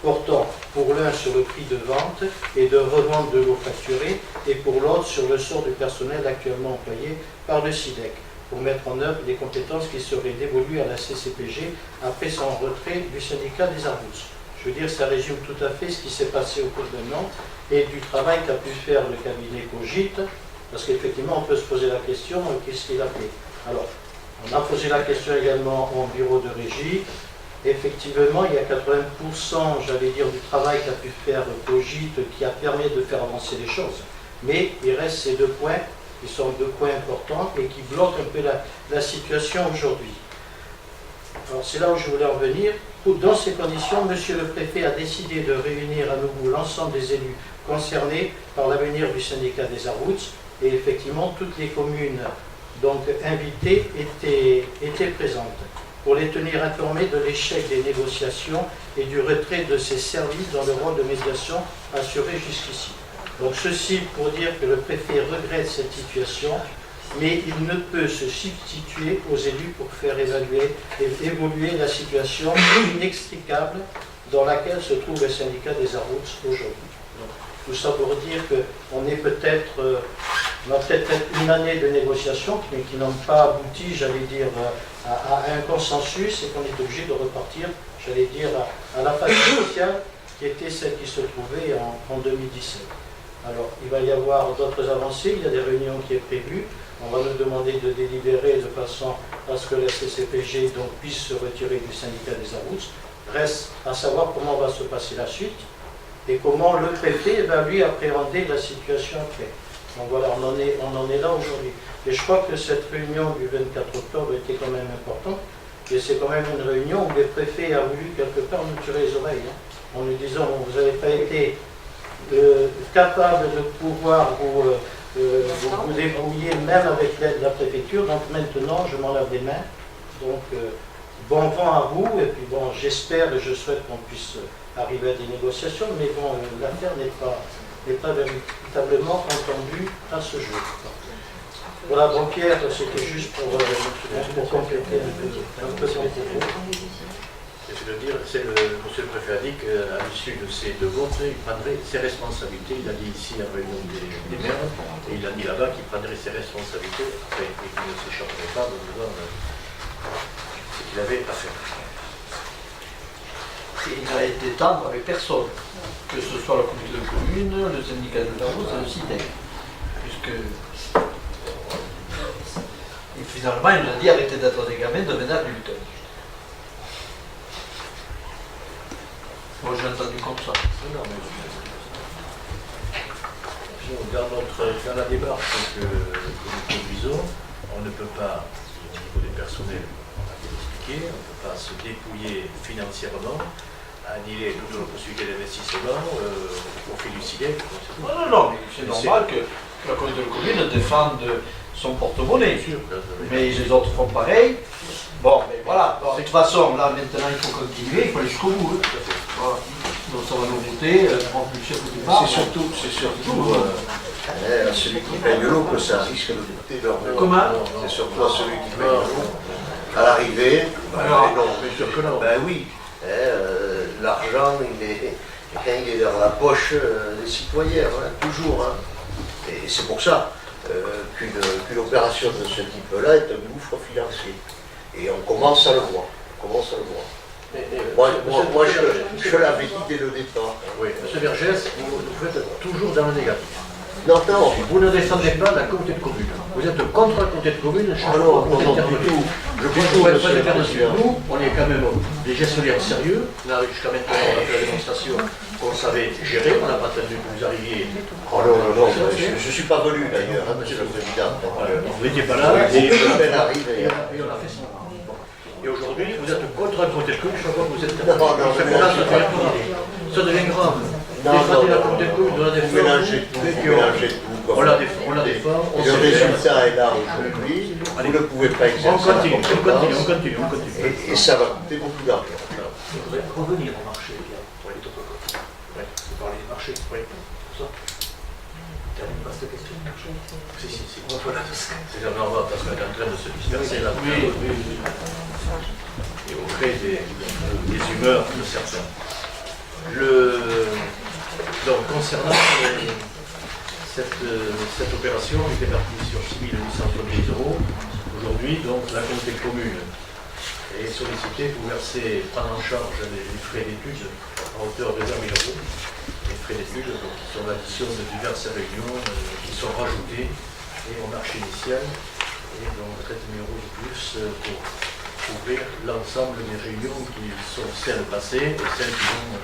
portant pour l'un sur le prix de vente et de revente de l'eau facturée et pour l'autre sur le sort du personnel actuellement employé par le SIDEC. pour mettre en œuvre les compétences qui seraient dévolues à la CCPG après son retrait du syndicat des Arbous. Je veux dire, ça résume tout à fait ce qui s'est passé au cours d'un an et du travail qu'a pu faire le cabinet Cogite, parce qu'effectivement, on peut se poser la question, qu'est-ce qu'il a fait? Alors, on a posé la question également au bureau de régie. Effectivement, il y a 80%, j'allais dire, du travail qu'a pu faire Cogite qui a permis de faire avancer les choses. Mais il reste ces deux points, qui sont deux points importants et qui bloquent un peu la situation aujourd'hui. Alors c'est là où je voulais en venir. Dans ces conditions, Monsieur le Préfet a décidé de réunir à nouveau l'ensemble des élus concernés par l'avenir du syndicat des Arbous. Et effectivement, toutes les communes donc invitées étaient présentes pour les tenir informés de l'échec des négociations et du retrait de ces services dans le rôle de médiation assuré jusqu'ici. Donc ceci pour dire que le préfet regrette cette situation, mais il ne peut se substituer aux élus pour faire évoluer la situation inextricable dans laquelle se trouve le syndicat des Arbous aujourd'hui. Tout ça pour dire qu'on est peut-être, on a peut-être une année de négociations, mais qui n'ont pas abouti, j'allais dire, à un consensus et qu'on est obligé de repartir, j'allais dire, à la phase initiale qui était celle qui se trouvait en 2017. Alors, il va y avoir d'autres avancées, il y a des réunions qui sont prévues. On va nous demander de délibérer de façon à ce que la CCPG donc, puisse se retirer du syndicat des Arbous. Reste à savoir comment va se passer la suite et comment le préfet va lui appréhender la situation actuelle. Donc voilà, on en est là aujourd'hui. Et je crois que cette réunion du 24 octobre était quand même importante. Et c'est quand même une réunion où le préfet a voulu quelque part nous tirer les oreilles, en nous disant vous n'avez pas été capable de pouvoir vous débrouiller même avec l'aide de la préfecture, donc maintenant je m'en lave les mains. Donc bon vent à vous, et puis bon, j'espère et je souhaite qu'on puisse arriver à des négociations, mais bon, l'affaire n'est pas véritablement entendue à ce jour. Voilà, bon Pierre, c'était juste pour compléter un peu son propos. Je veux dire, monsieur le préfet a dit qu'à l'issue de ces deux votes, il prendrait ses responsabilités. Il a dit ici en réunion des maires, et il a dit là-bas qu'il prendrait ses responsabilités et qu'il ne s'échapperait pas de devant ce qu'il avait à faire. Il n'a été tendre avec personne, que ce soit la communauté de communes, le syndicat de Arbous et le CITEC. Puisque. Et finalement, il nous a dit arrêtez d'être des gamins, devenez adultes. Moi, j'ai entendu comme ça. Non, mais dans la démarche que nous conduisons, on ne peut pas, au niveau des personnels, on a bien expliqué, on ne peut pas se dépouiller financièrement, annuler toute la possibilité d'investissement au fil du CIDEC. Non, mais c'est normal que la communauté de communes défende son porte-monnaie. Mais les autres font pareil. Bon, mais voilà. De toute façon, là, maintenant, il faut continuer, il faut aller jusqu'au bout. Voilà. Donc, ça va nous voter, prendre plus cher que du départ. C'est surtout à celui qui paye de l'eau que ça risque de coûter leur. Comment? C'est surtout à celui qui paye de l'eau. À l'arrivée, ben oui, l'argent, il est dans la poche des citoyens, hein, toujours. Hein. Et c'est pour ça qu'une opération de ce type-là est un gouffre financier. Et on commence à le voir. Moi, je l'avais dit dès le départ. Oui, M. Vergès, vous faites toujours dans le négatif. Non. Vous ne défendez pas la communauté de communes. Vous êtes contre la communauté de communes, chaque fois que vous intervenez. Je pense qu'on ne peut pas le faire dessus. Nous, on est quand même des gestionnaires sérieux. Là, jusqu'à maintenant, on a fait la démonstration qu'on savait gérer. On n'a pas attendu que vous arriviez. Oh non, je ne suis pas venu d'ailleurs, hein, monsieur le président. Vous n'étiez pas là. Et peine arrive. Et on a fait ça. Et aujourd'hui, vous êtes contre la communauté de communes, chaque fois que vous êtes Non, ça devient grave. Défendre la communauté de communes, on la défend. On la défend. Le résultat est là aujourd'hui. Vous ne pouvez pas exercer. On continue. Et ça va coûter beaucoup d'argent. Il faudrait revenir au marché. Oui, parler du marché. Oui, ça. Termine pas cette question. Si. Voilà. C'est normal parce qu'on est en train de se disperser là. Oui. Et au gré des humeurs de certains. Donc, concernant cette opération, il était parti sur 6 870 €. Aujourd'hui, donc, la communauté de communes est sollicitée pour prendre en charge les frais d'études à hauteur de 20 000 euros. Les frais d'études, donc, qui sont l'addition de diverses réunions qui sont rajoutées et aux marché initial, et donc 13 000 euros de plus pour couvrir l'ensemble des réunions qui sont celles passées et celles qui vont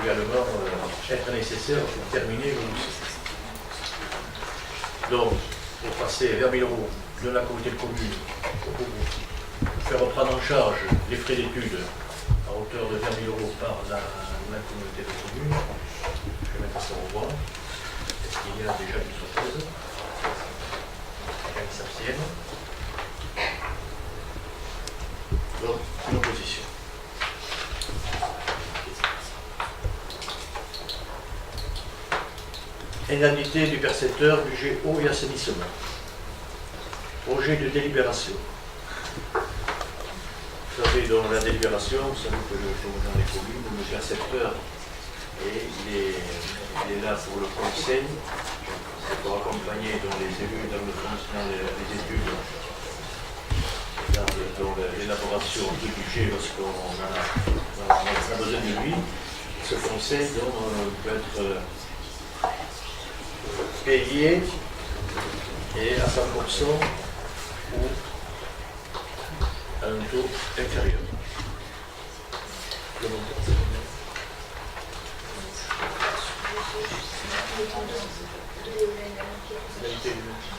également être nécessaires pour terminer le dossier. Donc, pour passer 20 000 euros de la communauté de communes pour faire prendre en charge les frais d'études à hauteur de 20 000 euros par la communauté de communes, je vais mettre ça au voie. Est-ce qu'il y a déjà une surprise? Qui s'abstiennent. Donc, une opposition. Indemnité du percepteur, budget eau et assainissement. Projet de délibération. Vous savez, dans la délibération, vous savez que dans les communes, le percepteur, il est là pour le conseil, pour accompagner dans les élus, dans les études, dans l'élaboration du budget lorsqu'on a besoin de lui. Ce conseil peut être payé et à 100% ou à un taux inférieur. Le montant.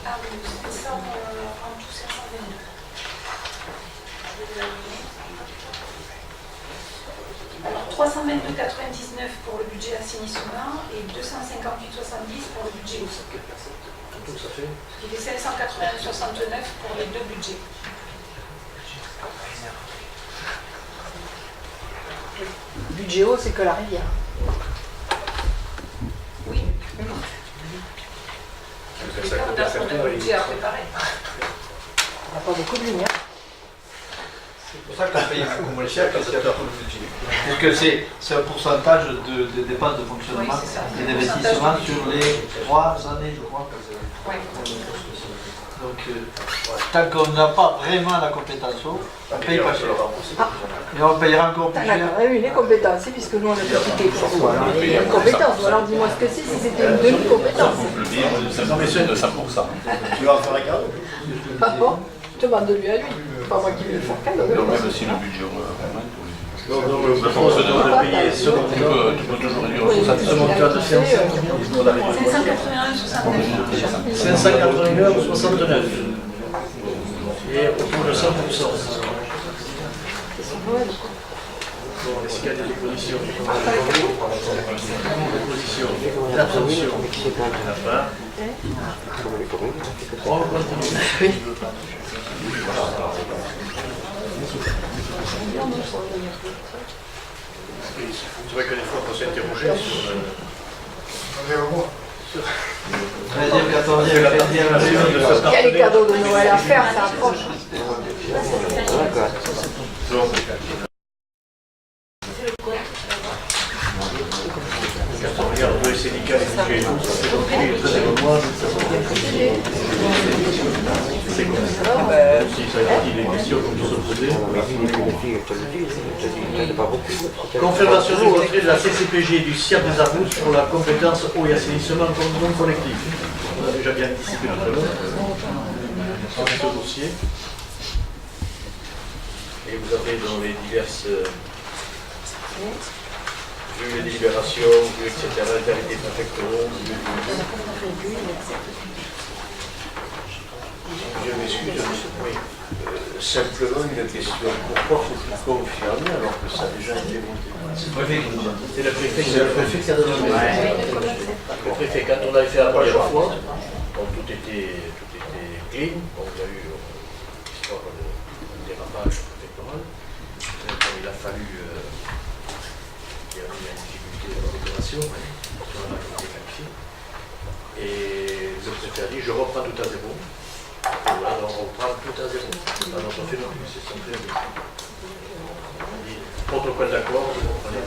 Ah oui, 500, en tout 522. Alors 322,99 pour le budget assainissement et 258,70 pour le budget eau. Tout ça fait Il fait 581,69 pour les deux budgets. Budget eau, c'est que la rivière. Oui. Et là, on a un budget à préparer. On n'a pas beaucoup de lumière. C'est pour ça qu'on paye moins cher parce qu'il y a tout le budget. Parce que c'est un pourcentage de dépenses de fonctionnement Oui, c'est ça. et d'investissement sur les 3 années, je crois. Oui. Donc, tant qu'on n'a pas vraiment la compétence eau, on ne paye pas cher. Et on payera encore plus On a cher. quand même eu les compétences, puisque nous on a discuté pour vous. Alors, il y a une compétence, ou alors dis-moi ce que c'est si c'était une demi-compétence. De 100%. Tu vas en faire un cadeau? Ah bon? Je demande de lui à lui. C'est pas moi qui vais le faire cadeau. Donc même si le budget augmente, donc, le propose de payer ce montant. tu peux toujours réduire Oui, ça. Ce montant de 581,69 et autour de 100%. Bon, est-ce qu'il y a des oppositions? Opposition, l'abstention, il n'y en a pas. On continue. C'est vrai que des fois, on peut s'interroger sur... Deuxième, quatorzième, quinzième, Il y a les cadeaux de Noël à faire, ça approche. Donc, quand on regarde les syndicats, les budgets, ça fait donc les 13 mois, c'est comme ça. Si ça a été des questions comme nous sommes posées. Confirmation du retrait de la CCPG et du CIAP des Arbous pour la compétence eau et assainissement non collectif. On a déjà bien anticipé tout à l'heure sur ce dossier. Et vous avez dans les diverses vues les délibérations, vues, etc., les préfectoraux, Je m'excuse, oui. Simplement une question. Pourquoi faut-il confirmer alors que ça a déjà été voté? c'est le préfet qui a donné le préfet, quand on l'avait fait la première fois, bon, tout était clean, bon, il y a eu l'histoire de dérapage préfectoral, quand il a fallu qu'il y ait une difficulté dans l'opération, sur la majorité qualifiée, et le préfet a dit je reprends tout à zéro. Et voilà, donc on reprend tout à zéro. Alors on fait non plus, c'est son préavis. On dit protocole d'accord, on est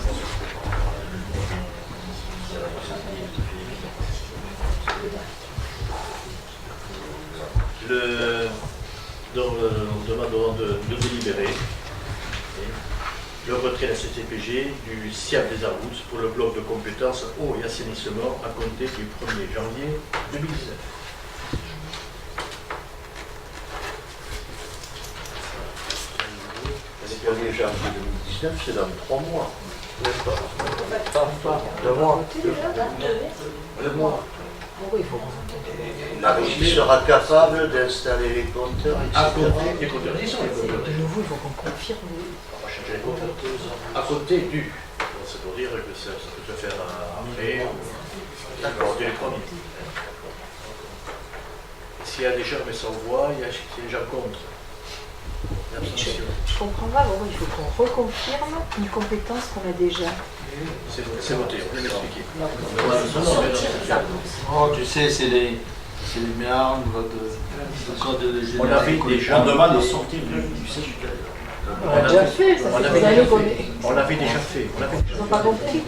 à Donc, nous demandons de délibérer le retrait de la CCPG du SIAP des Arboutes pour le bloc de compétences eau et assainissement à compter du 1er janvier 2019. Le 1er janvier 2019, c'est dans 3 mois. Deux mois. Oui, il faut La régie sera capable d'installer les compteurs, À etc. compter des compteurs, ils sont les compteurs. de nouveau, il faut qu'on confirme. On va changer les compteurs. À côté du. C'est pour dire que ça peut se faire après. D'accord, électronique. S'il y a des gens mais sans voix, il y a des gens contre. L'abstention. Je comprends pas pourquoi il faut qu'on reconfirme une compétence qu'on a déjà. C'est voté, on vient d'expliquer. Oh, tu sais, c'est les méandres de code de On avait déjà. On demande de sortir du syndicat. On a déjà fait, ça fait des années qu'on est. On l'avait déjà fait. Ils n'ont pas compris.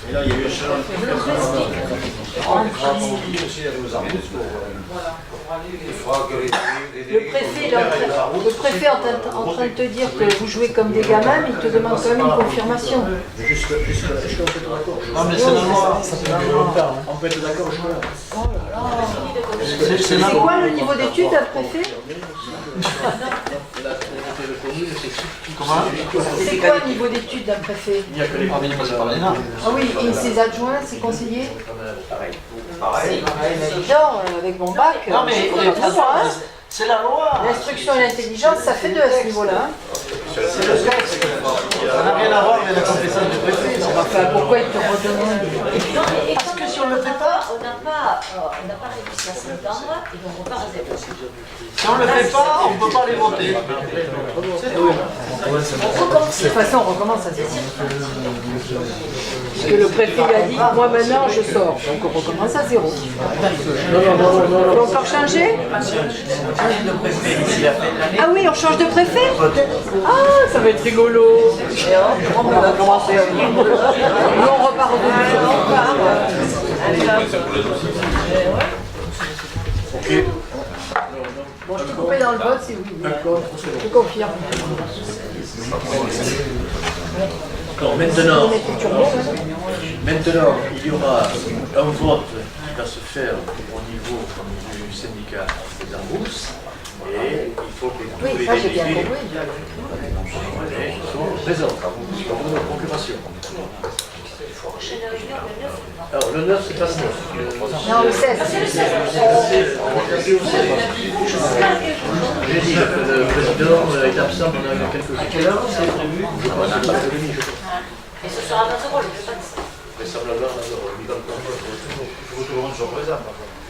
Et là, il y a eu un seul Le préfet est en train de te dire que vous jouez comme des gamins, mais il te demande quand même une confirmation. Mais jusqu'à on peut être d'accord. Non, mais c'est la loi. On peut être d'accord, je crois. Oh là là. C'est la C'est loi. quoi le niveau d'études à préfet? La communauté de communes, c'est Comment? C'est quoi le niveau d'études d'un préfet? Il n'y a que les Ah, mais il est passé par l'ENA. Ah oui, et ses adjoints, ses conseillers? Pareil. Mais dis donc, avec mon bac, Non, mais c'est pas tout, hein. c'est la loi. L'instruction et l'intelligence, ça fait deux à ce niveau-là. Ça n'a rien à voir avec la compétence du préfet. Enfin, pourquoi il te redemande? Parce que si on ne le fait pas, on n'a pas réussi à s'entendre et donc on repart à zéro. si on ne le fait pas, on ne peut pas les voter. C'est tout. De toute façon, on recommence à zéro. Parce que le préfet lui a dit, moi maintenant je sors. Donc on recommence à zéro. On peut encore changer? Ah oui, on change de préfet? Ah, ça va être rigolo. Et on va commencer. Nous on repart au début. On repart. Ok. Bon, je t'ai coupé dans le vote, c'est oui. D'accord, Je confirme. Alors maintenant, il y aura un vote qui va se faire au niveau du syndicat des Arboutes et il faut que tous Oui, les ça j'ai bien délégués compris. soient présents pour la procuration. Prochaine réunion le 9. Alors le 9 c'est pas le 9. Non, le 16. J'ai dit que le président est absent pendant quelques jours. À quelle heure c'est prévu? Voilà, pas de demi, je crois. Et ce sera dans ce rôle, je ne pas de ça. Vraisemblablement, il faut que tout le monde soit présent.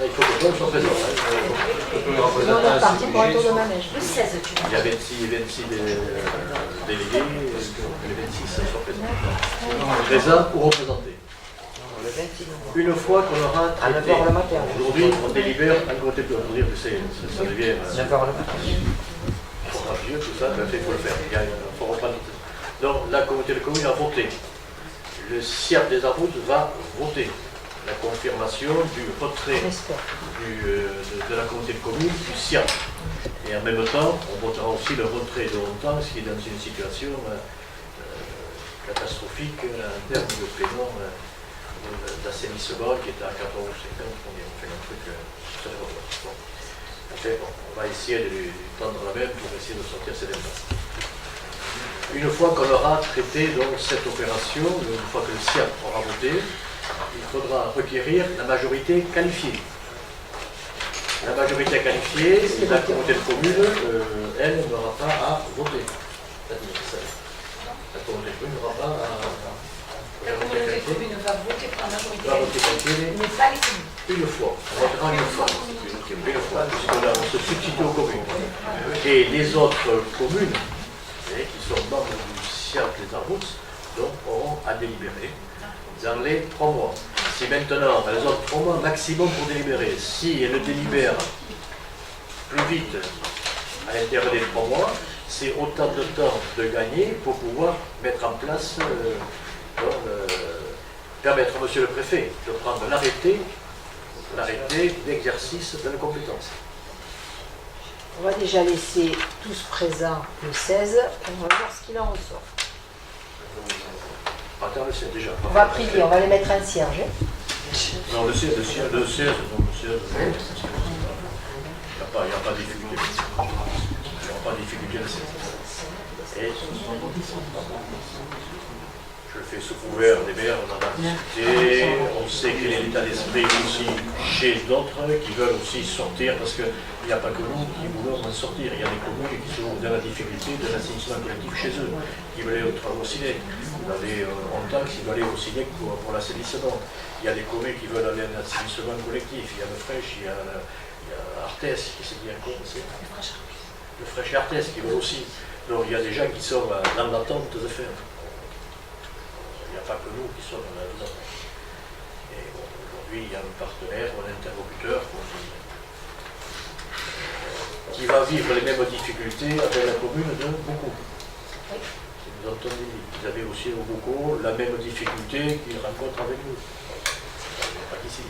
Il faut que tout le monde soit présent. Nous, on est parti pour un tour de manège. Le 16, tu vois. Il y a 26 délégués, que les 26 soient présents. Présents ou représentés. Une fois qu'on aura traité, aujourd'hui on délibère à côté de pour dire que ça devient vieux, tout ça, il faut le faire. Il faut reprendre. Donc la communauté de communes a voté. Le SIAP des Arboutes va voter la confirmation du retrait de la communauté de communes du SIAP. Et en même temps, on votera aussi le retrait de Hontan, ce qui est dans une situation catastrophique en termes de paiement d'assainissement qui est à 14,50 €. On fait un truc très important. Bon, on va essayer de lui tendre la main pour essayer de sortir cette impasse. Une fois qu'on aura traité donc, cette opération, une fois que le SIAP aura voté, il faudra requérir la majorité qualifiée. La majorité qualifiée, la communauté de communes, elle n'aura pas à voter. La communauté de communes n'aura pas à La communauté de communes va voter pour la majorité va voter qualifiée mais pas les communes. une fois. On votera une fois. Une fois, puisqu'on se substitue aux communes. Et les autres communes, qui sont membres du SIAP des Arboutes, donc auront à délibérer dans les 3 mois. Si maintenant elles ont 3 mois maximum pour délibérer, si elles délibèrent plus vite à l'intérieur des 3 mois, c'est autant de temps de gagner pour pouvoir mettre en place, permettre à monsieur le préfet de prendre l'arrêté d'exercice de la compétence. On va déjà laisser tous présents le 16 et on va voir ce qu'il en ressort. Attends, le 16 déjà. On va prier, on va les mettre un cierge. Non, le 16, non, le 16. Il n'y a pas de difficulté. Il n'y aura pas de difficulté le 16. Et je le fais sous couvert des mères, on en a discuté. On sait quel est l'état d'esprit aussi chez d'autres qui veulent aussi sortir, parce qu'il n'y a pas que nous qui voulons en sortir. Il y a des communes qui sont dans la difficulté de l'assainissement collectif chez eux, qui veulent aller au SINEC. Vous avez en temps qui veulent aller au SINEC pour l'assainissement. Il y a des communes qui veulent aller à l'assainissement collectif. Il y a le Fraîche, il y a Arthès, qui c'est bien quoi, c'est le Fraîche et Arthès qui veulent aussi. Donc il y a des gens qui sont dans l'attente de faire. Il n'y a pas que nous qui sommes là-dedans. Et bon, aujourd'hui, il y a un partenaire ou un interlocuteur qui va vivre les mêmes difficultés avec la commune de Boucau. Si vous entendez, vous avez aussi au Boucau la même difficulté qu'ils rencontrent avec nous. Pas qu'ici.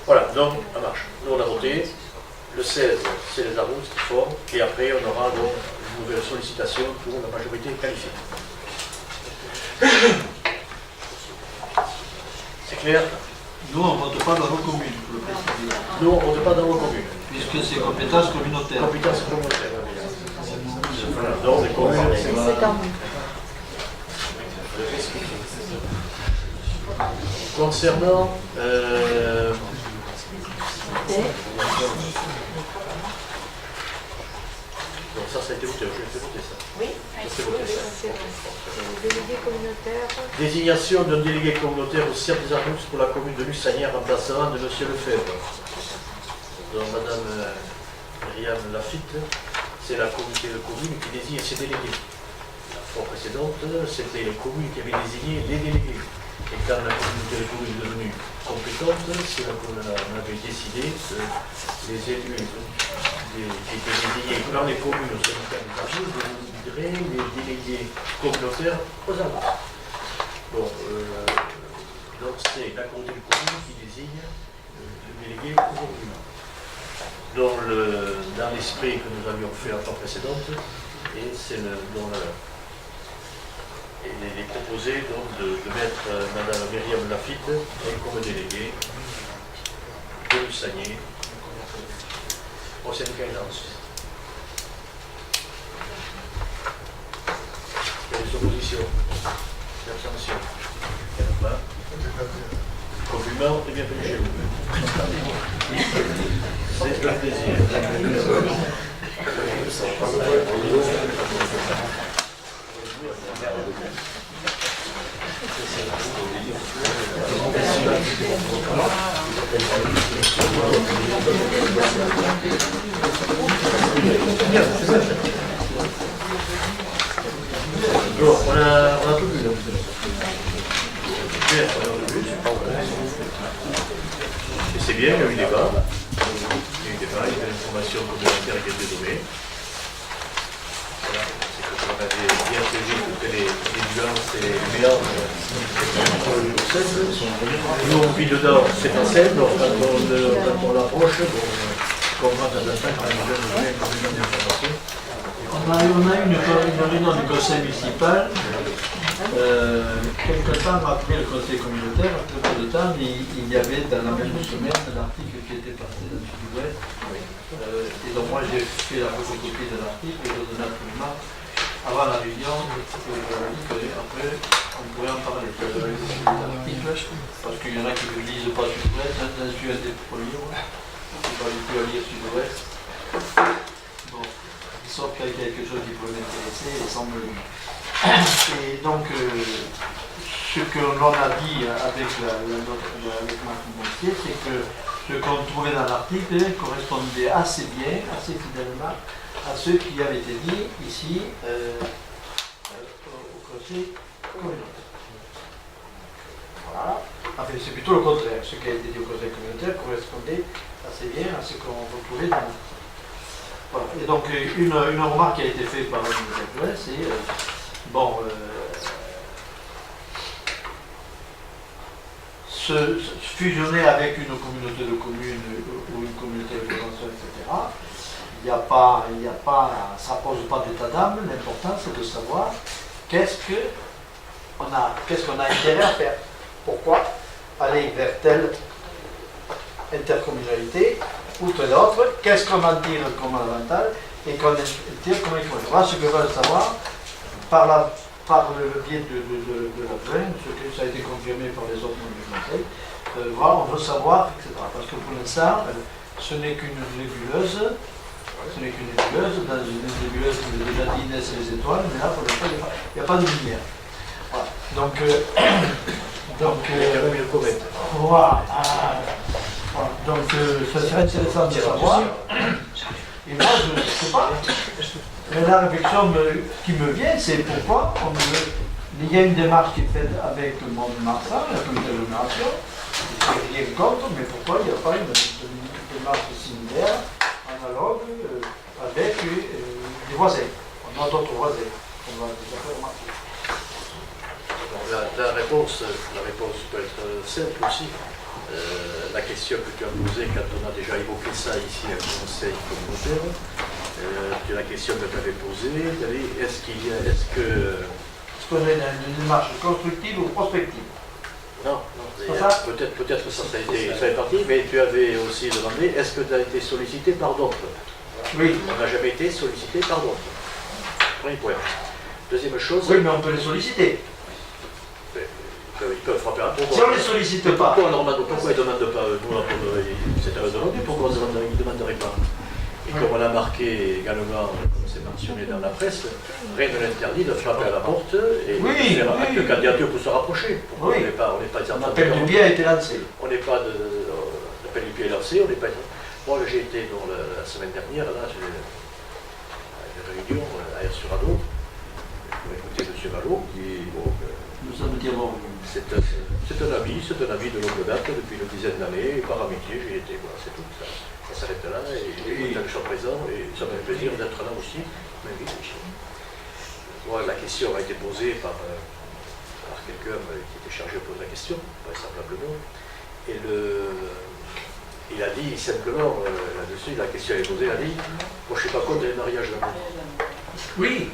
Voilà, donc ça marche. Nous on a voté. Le 16, c'est les arrôts qui forment, et après on aura donc une nouvelle sollicitation pour la majorité qualifiée. C'est clair? Nous, on ne vote pas dans nos communes, pour le préciser. Nous, on ne vote pas dans nos communes. Puisque c'est compétence communautaire. Compétence communautaire, voilà, donc les communes. C'est tant mieux. Concernant donc ça a été voté, je l'ai fait voter ça. Oui, C'est voté ça. le délégué communautaire. Désignation d'un délégué communautaire au CIRP des Arroux pour la commune de Lussanière, remplaçant de M. Lefebvre. Donc Mme Myriam Lafitte, c'est la communauté de communes qui désigne ses délégués. La fois précédente, c'était les communes qui avaient désigné les délégués. Et quand la communauté de communes est devenue compétente, c'est là qu'on avait décidé que les élus qui étaient désignés dans les communes au syndicat des Arroux désigneraient les délégués communautaires aux Arroux. Bon, donc c'est la communauté de communes qui désigne le délégué aux communes. Dans l'esprit que nous avions fait la fois précédente, et c'est il est proposé donc de mettre Mme Myriam Lafitte comme déléguée de Lussanier au syndicat des Arroux. Il y a des oppositions, des abstentions. Il n'y en a pas. Compliment et bienvenue chez vous. C'est un plaisir. Bon, on a tout vu là. Bien, on a tout vu. Et c'est bien, il y a eu débat. Il y a eu débat, il y a eu l'information communautaire qui a été donnée. Voilà, c'est que on avait bien saisi toutes les nuances et les mélanges entre le process. Nous on vit dedans, c'est pas simple, donc quand on l'approche, on comprend à la fin quand on donne une d'informations. On a eu une réunion du conseil municipal. Quelque temps après le conseil communautaire, après peu de temps, il y avait dans la même semaine l'article qui était passé dans le Sud-Ouest. Et donc moi j'ai fait la photocopie de l'article et je donné absolument avant la réunion qu'après on pourrait en parler de l'article, parce qu'il y en a qui ne lisent pas Sud-Ouest, j'en suis un des premiers, je n'ai pas du tout à lire Sud-Ouest. Bon, sauf qu'il y a quelque chose qui peut m'intéresser, il semble. Et donc, ce que l'on a dit avec Marc Montier, c'est que ce qu'on trouvait dans l'article correspondait assez bien, assez fidèlement à ce qui avait été dit ici au conseil communautaire. Voilà. Enfin, c'est plutôt le contraire. Ce qui a été dit au conseil communautaire correspondait assez bien à ce qu'on retrouvait dans l'article. Voilà. Et donc, une remarque qui a été faite par la communauté, c'est bon, se fusionner avec une communauté de communes ou une communauté de maçons, etc. Ça ne pose pas d'état d'âme. L'important, c'est de savoir qu'est-ce qu'on a intérêt à faire. Pourquoi aller vers telle intercommunalité ou telle autre, qu'est-ce qu'on en tire comme avantage et qu'on tire comme il faut. Voilà ce que veulent savoir par le biais de la plainte, ce que ça a été confirmé par les autres membres du conseil. Voilà, on veut savoir, etc. Parce que pour l'instant, ce n'est qu'une nébuleuse. Ce n'est qu'une nébuleuse. Dans une nébuleuse, vous avez déjà dit Inès et les étoiles, mais là, pour l'instant, il n'y a pas de lumière. Voilà. Donc, il y a quand même une comète. Voilà. Donc, ça serait intéressant de savoir. Et moi, je ne sais pas. Mais la réflexion qui me vient, c'est pourquoi il y a une démarche qui est faite avec le monde marchand, la communauté d'agglomération. Je n'ai rien contre, mais pourquoi il n'y a pas une démarche similaire, analogue, avec des voisins. On a d'autres voisins. On va déjà faire remarquer. La réponse peut être simple aussi. La question que tu as posée quand on a déjà évoqué ça ici à conseil communautaire, la question que tu avais posée, est-ce qu'on a une démarche constructive ou prospective? Non, peut-être que ça fait partie, mais tu avais aussi demandé, est-ce que tu as été sollicité par d'autres? Oui. On n'a jamais été sollicité par d'autres. Premier point. Deuxième chose... Oui, mais on peut les solliciter. Ils peuvent frapper un si on ne les sollicite pas. Pourquoi ils ne demandent pas c'est à eux de demander, pourquoi ils ne demanderaient pas? Et comme on a marqué également, comme c'est mentionné dans la presse, rien ne l'interdit de frapper à la porte et de faire un acte de candidature pour se rapprocher. Pourquoi on n'est pas l'appel du pied a été lancé. L'appel du pied est lancé, on n'est pas... Moi j'ai été la semaine dernière, là, j'ai une réunion à Air-sur-Ado, pour écouter M. Vallot, qui nous sommes c'est un ami de longue date, depuis une dizaine d'années, et par amitié, j'y étais, voilà, c'est tout. Ça s'arrête là, et content que je sois présent, et ça me fait plaisir d'être là aussi. Moi, la question a été posée par quelqu'un qui était chargé de poser la question, vraisemblablement, et il a dit simplement, là-dessus, la question est posée, il a dit, moi je ne suis pas contre les mariages d'amour. Oui.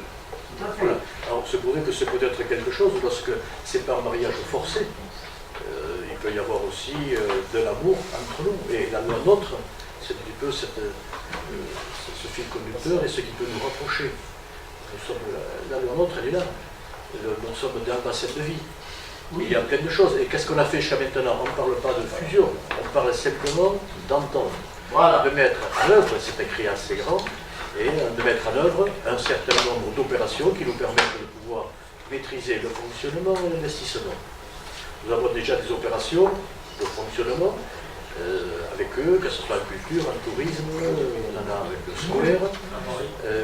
Voilà. Alors, c'est pour dire que c'est peut-être quelque chose, lorsque c'est pas un mariage forcé, il peut y avoir aussi de l'amour entre nous. Et la loi nôtre, c'est un petit peu ce fil conducteur et ce qui peut nous rapprocher. La loi nôtre, elle est là. Nous sommes dans un bassin de vie. Oui. Il y a plein de choses. Et qu'est-ce qu'on a fait jusqu'à maintenant? On ne parle pas de fusion, on parle simplement d'entendre. Voilà. De mettre en œuvre, c'est écrit assez grand, et de mettre en œuvre un certain nombre d'opérations qui nous permettent de pouvoir maîtriser le fonctionnement et l'investissement. Nous avons déjà des opérations de fonctionnement avec eux, que ce soit en culture, en tourisme, on en a avec le scolaire,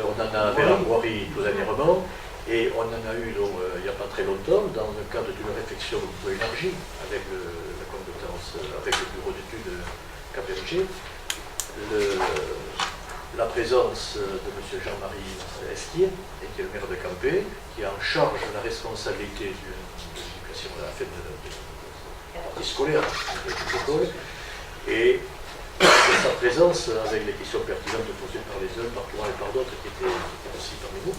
on en a avec la voirie tout dernièrement, et on en a eu il n'y a pas très longtemps, dans le cadre d'une réflexion un peu élargie avec la compétence, avec le bureau d'études KPMG, la présence de M. Jean-Marie Estier, qui est le maire de Campé, qui a en charge la responsabilité de l'éducation à la fin de la partie scolaire de l'école, et de sa présence avec les questions pertinentes posées par les uns, par toi et par d'autres qui étaient aussi parmi nous.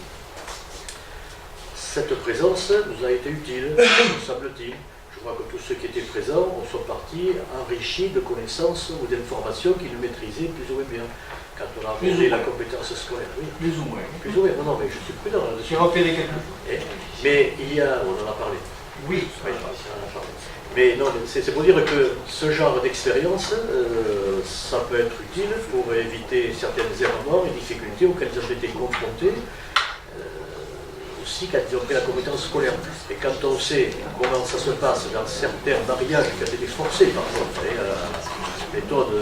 Cette présence nous a été utile, me semble-t-il. Je crois que tous ceux qui étaient présents sont partis enrichis de connaissances ou d'informations qu'ils maîtrisaient plus ou moins bien. Quand on a abordé la compétence scolaire, oui. Plus ou moins. Plus ou moins, non, mais je suis prudent là-dessus. Tu as repéré quelque chose. Mais il y a, on en a parlé. Oui. On en a parlé. Mais non, c'est pour dire que ce genre d'expérience, ça peut être utile pour éviter certaines erreurs et difficultés auxquelles ils ont été confrontés, aussi quand ils ont pris la compétence scolaire. Et quand on sait comment ça se passe dans certains mariages qui ont été forcés, par exemple, la méthode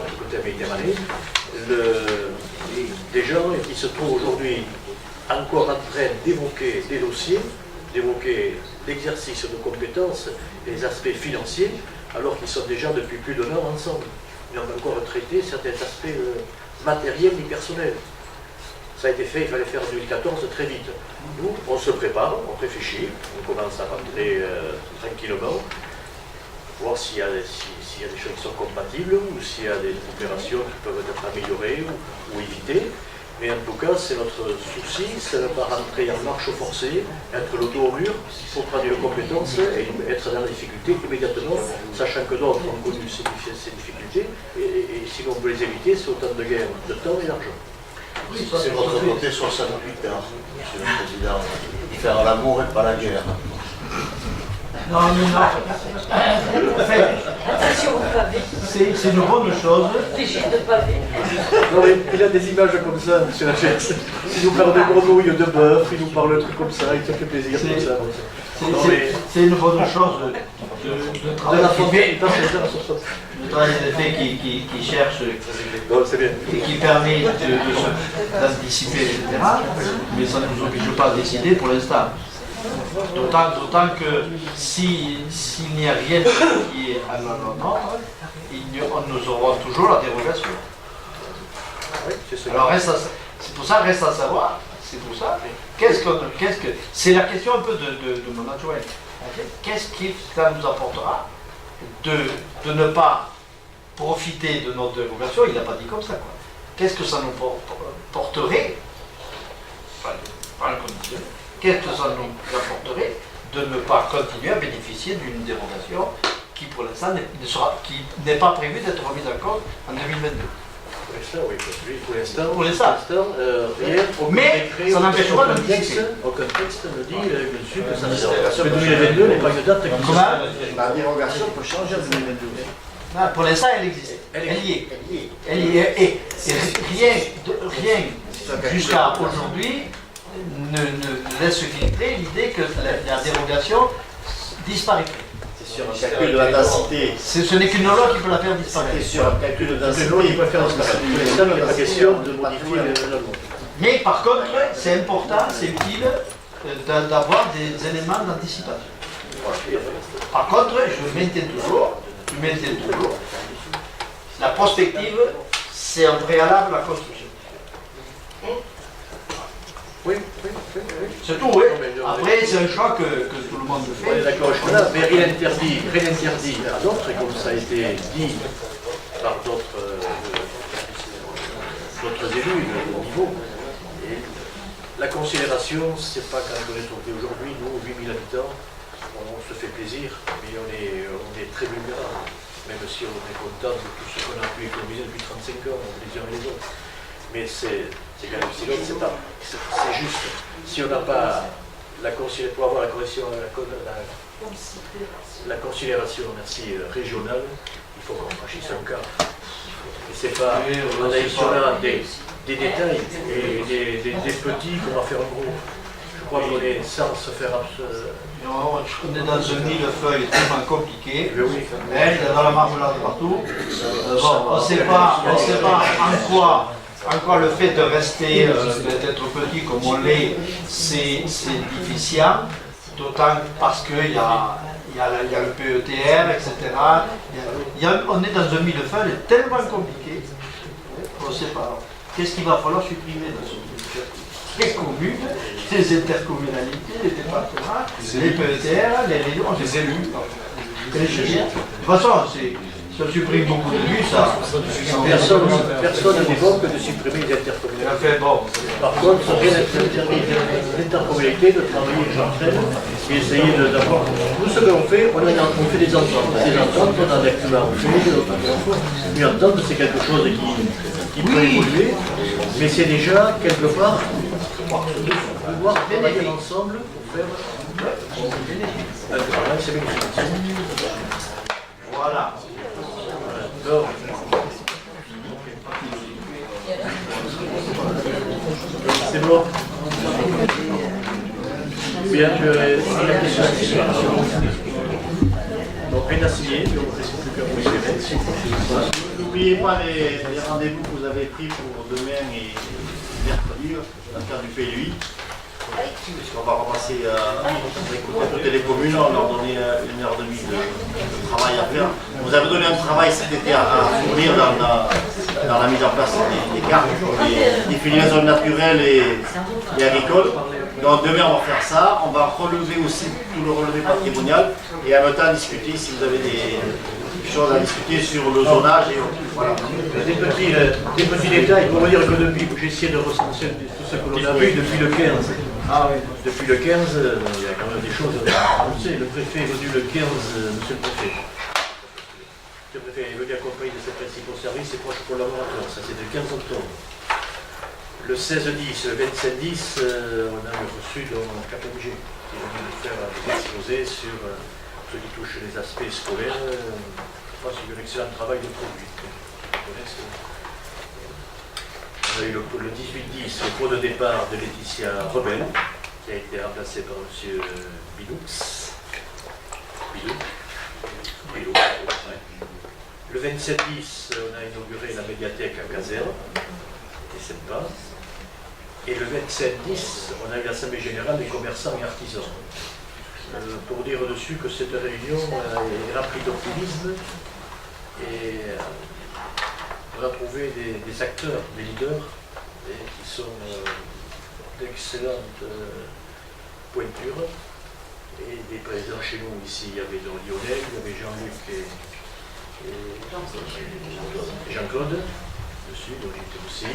du côté méditerranéen, des gens qui se trouvent aujourd'hui encore en train d'évoquer des dossiers, d'évoquer l'exercice de compétences et les aspects financiers, alors qu'ils sont déjà depuis plus d'un an ensemble. Ils ont encore traité certains aspects matériels et personnels. Ça a été fait, il fallait faire en 2014 très vite. Nous, on se prépare, on réfléchit, on commence à rentrer tranquillement. voir s'il y a des choses qui sont compatibles ou s'il y a des opérations qui peuvent être améliorées ou évitées. Mais en tout cas, c'est notre souci, c'est de ne pas rentrer en marche forcée, être le dos au mur pour traduire les compétences et être dans la difficulté immédiatement, sachant que d'autres ont connu ces difficultés, et si on veut les éviter, c'est autant de gains de temps et d'argent. C'est votre côté 68 heures, Monsieur le Président. Faire l'amour et pas la guerre. Non, mais non. En fait, Attention au pavé, c'est une bonne chose. léger de pavé. Non, mais il a des images comme ça, M. Lachès. Il nous parle de grenouilles, de bœuf, il nous parle de trucs comme ça, il te fait plaisir comme ça. C'est une bonne chose de travailler qui cherche et qui permet d'anticiper, etc. Mais ça ne nous oblige pas à décider pour l'instant. D'autant que s'il n'y a rien qui est à notre nous aurons toujours la dérogation. Alors c'est pour ça reste à savoir, c'est pour ça, c'est la question un peu de mon adjoint. Qu'est-ce que ça nous apportera de ne pas profiter de notre dérogation? Il n'a pas dit comme ça, quoi. Qu'est-ce que ça nous porterait, pas le conditionnel, qu'est-ce que ça nous apporterait de ne pas continuer à bénéficier d'une dérogation qui pour l'instant n'est pas prévue d'être remise en cause en 2022. Pour l'instant, rien. Mais ça n'empêche pas de discuter. Aucun texte ne dit dessus que ça ne 2022 n'est pas une date qui La dérogation peut changer en 2022. Non, pour l'instant, elle existe. Elle y est. Elle y est. Et rien jusqu'à aujourd'hui ne laisse filtrer l'idée que la dérogation disparaîtrait. Sur un calcul de la densité. Ce n'est qu'une loi qui peut la faire disparaître. C'est sur un calcul de densité. loi qui peut faire disparaître. Pour l'instant, il n'est pas question de modifier la loi. Mais par contre, c'est important, c'est utile d'avoir des éléments d'anticipation. Par contre, je maintiens toujours, la prospective, c'est un préalable à la construction. Oui. C'est tout, oui. Après, c'est un choix que tout le monde fait. On est d'accord, je suis là, mais rien n'interdit à d'autres, et comme ça a été dit par d'autres élus de haut niveau. Et la considération, c'est pas quand on est tombé aujourd'hui, nous, 8000 habitants, on se fait plaisir, mais on est très vulnérable, même si on est content de tout ce qu'on a pu économiser depuis 35 ans, les uns et les autres. Mais c'est quand même si l'autre, c'est juste. Si on n'a pas pour avoir la considération régionale, il faut qu'on franchisse un cap. Et c'est pas en additionnant des détails et des petits qu'on va faire un gros. Je crois qu'on est sans se faire On est dans un millefeuille tellement compliqué. oui. Dans la marmelade partout. On ne sait pas en quoi le fait de rester, d'être petit comme on l'est, c'est difficile, d'autant parce qu'il y a le PETR, etc. On est dans un millefeuille tellement compliqué, on ne sait pas. Qu'est-ce qu'il va falloir supprimer dans ce millefeuille? Les communes, les intercommunalités, les départements, les PETR, les élus. De toute façon, ça supprime beaucoup de vues, ça. Personne n'évoque de supprimer les intercommunalités. Par contre, rien n'interdit les intercommunalités de travailler entre elles et essayer d'avoir. Tout ce qu'on fait, on fait des ententes. Des ententes, on a des climat, on fait. Une entente, c'est quelque chose qui peut évoluer, mais c'est déjà quelque part pouvoir travailler ensemble pour faire un travail, c'est bien. Voilà. Alors, c'est bon. Bien, la question. Donc, rien à signer, donc il ne reste plus qu'à vous les N'oubliez pas les rendez-vous que vous avez pris pour demain et mercredi, dans le cadre du PLUI. Puisqu'on va commencer à écouter les communes, on leur donner 1h30 de travail à faire. Vous avez donné un travail cet été à fournir dans la mise en place des cartes, définir les zones naturelles et agricoles. Donc demain on va faire ça, on va relever aussi tout le relevé patrimonial et en même temps discuter si vous avez des choses à discuter sur le zonage et autres. Voilà. Des petits détails pour dire que depuis, j'ai essayé de recenser tout ce que l'on a vu depuis le 15. Ah oui. Depuis le 15, il y a quand même des choses à annoncer. Le préfet est venu le 15, monsieur le préfet. Le préfet est venu accompagné de ses principaux services et proches collaborateurs. Ça, c'est le 15 octobre. Le 16-10, le 27-10, on a reçu donc KPMG qui est venu nous faire un exposé sur ce qui touche les aspects scolaires. Je pense qu'il y a eu un excellent travail de produit. On a eu le 18-10, le pot de départ de Laetitia Rebel, qui a été remplacé par M. Biloux. Le 27-10, on a inauguré la médiathèque à Gazelle, et c'est pas. Et le 27-10, on a eu l'Assemblée générale des commerçants et artisans. Pour dire dessus que cette réunion est remplie d'optimisme et on a trouvé des acteurs, des leaders qui sont d'excellentes pointures et des présidents chez nous ici. Il y avait donc Lionel, il y avait Jean-Luc et Jean-Claude dessus, donc j'étais aussi.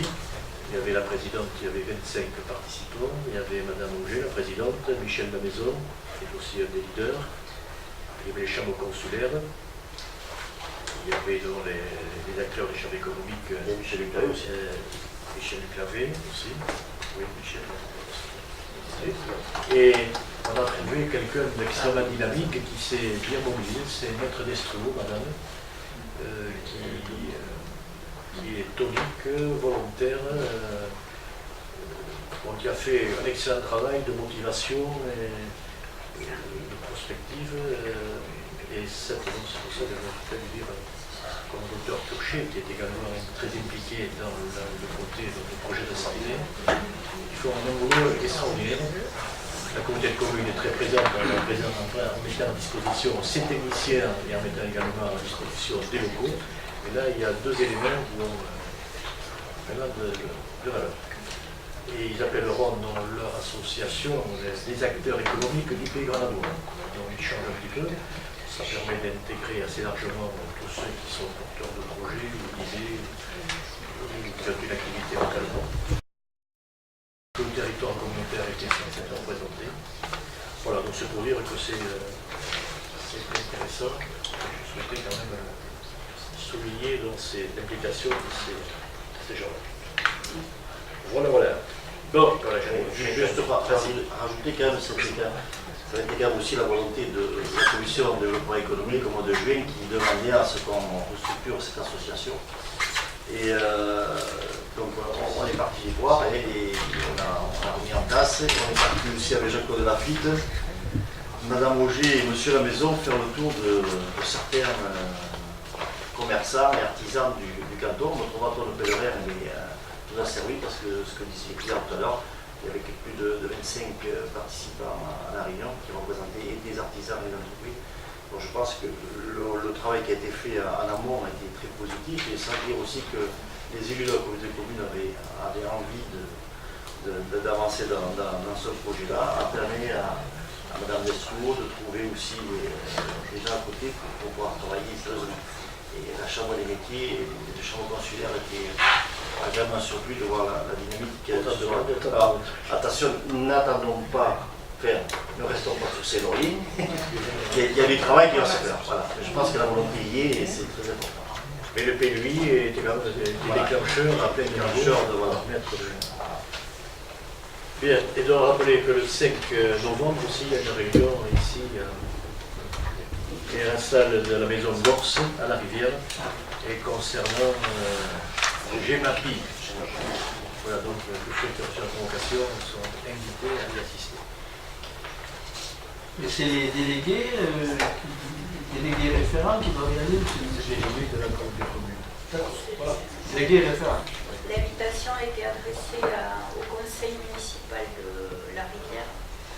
Il y avait la présidente qui avait 25 participants, il y avait Madame Auger, la présidente, Michel Lamaison, qui est aussi un des leaders, il y avait les chambres consulaires, il y avait donc les acteurs des chambres économiques, Michel Clavé aussi. Michel Clavé aussi, oui, Michel aussi. Et on a trouvé quelqu'un d'extrêmement dynamique qui s'est bien mobilisé, c'est Maître Destrouveau, madame, qui est tonique, volontaire, qui a fait un excellent travail de motivation et de prospective. Et c'est pour ça que je vais lui dire, comme docteur Turchet, qui est également très impliqué dans le côté de projet de santé, ils font un boulot extraordinaire. La communauté de communes est très présente, en mettant à disposition ses techniciens et en mettant également à disposition des locaux. Et là, il y a deux éléments qui ont vraiment de valeur. Et ils appelleront dans leur association les acteurs économiques du pays grenadinois. Donc ils changent un petit peu. Ça permet d'intégrer assez largement tous ceux qui sont porteurs de projets, d'idées, qui ont une activité localement. Le territoire communautaire était censé être représenté. Voilà, donc c'est pour dire que c'est intéressant. Je souhaitais quand même souligner donc, l'implication de ces gens-là. Voilà. Bon, voilà, juste rajouter quand même cet écart. Ça intègre aussi la volonté de la commission de développement économique au mois de juin qui demandait à ce qu'on restructure cette association. Et donc on est parti voir et on a remis en place. On est parti aussi avec Jean-Claude Lafitte, Madame Auger et Monsieur Lamaison faire le tour de certains commerçants et artisans du canton. Notre bateau de pèlerin nous a servi parce que ce que disait Pierre tout à l'heure, il y avait plus de 25 participants à la réunion qui représentaient des artisans et des entreprises. Donc je pense que le travail qui a été fait en amont a été très positif et ça veut dire aussi que les élus de la communauté de communes avaient envie d'avancer dans ce projet-là, a permis à Mme Destrouveau de trouver aussi des gens à côté pour pouvoir travailler sérieusement. Et la Chambre des métiers et les chambres consulaires étaient agréablement surpris de voir la dynamique qu'il y a. Alors, attention, n'attendons pas, ne restons pas sur ces lauriers. Il y a du travail qui va se faire. Voilà. Je pense que la volonté y est et c'est très important. Mais le PLUI est également des déclencheurs à plein de mettre. Bien, et de rappeler que le 5 novembre aussi, il y a une réunion ici, qui est à la salle de la maison Gorse, à la Rivière, et concernant GEMAPI. Voilà, donc tous ceux qui ont reçu la convocation sont invités à y assister. Et c'est les délégués référents qui doivent y aller, ou c'est les délégués de la communauté commune? Voilà, délégués référents. L'invitation a été adressée au conseil municipal de la Rivière,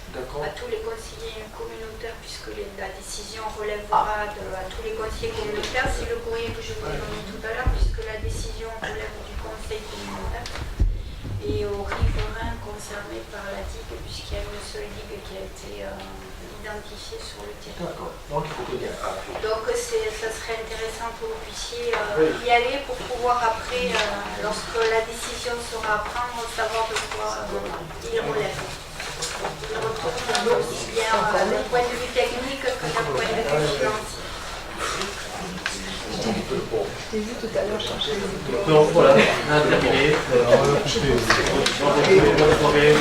à tous les conseillers communautaires, puisque la décision relèvera à tous les conseillers communautaires. C'est le courrier que je vous ai donné tout à l'heure, puisque la décision relève du conseil communautaire. et aux riverains concernés par la digue, puisqu'il y a une seule digue qui a été identifiée sur le territoire. Donc il faut que Donc ça serait intéressant que vous puissiez y aller pour pouvoir après, lorsque la décision sera à prendre, savoir de quoi il relève. Il retrouve aussi bien d'un point de vue technique que d'un point de vue financier. Je t'ai vu tout à l'heure chercher les diplômes. Donc voilà, on a terminé. Bonne soirée.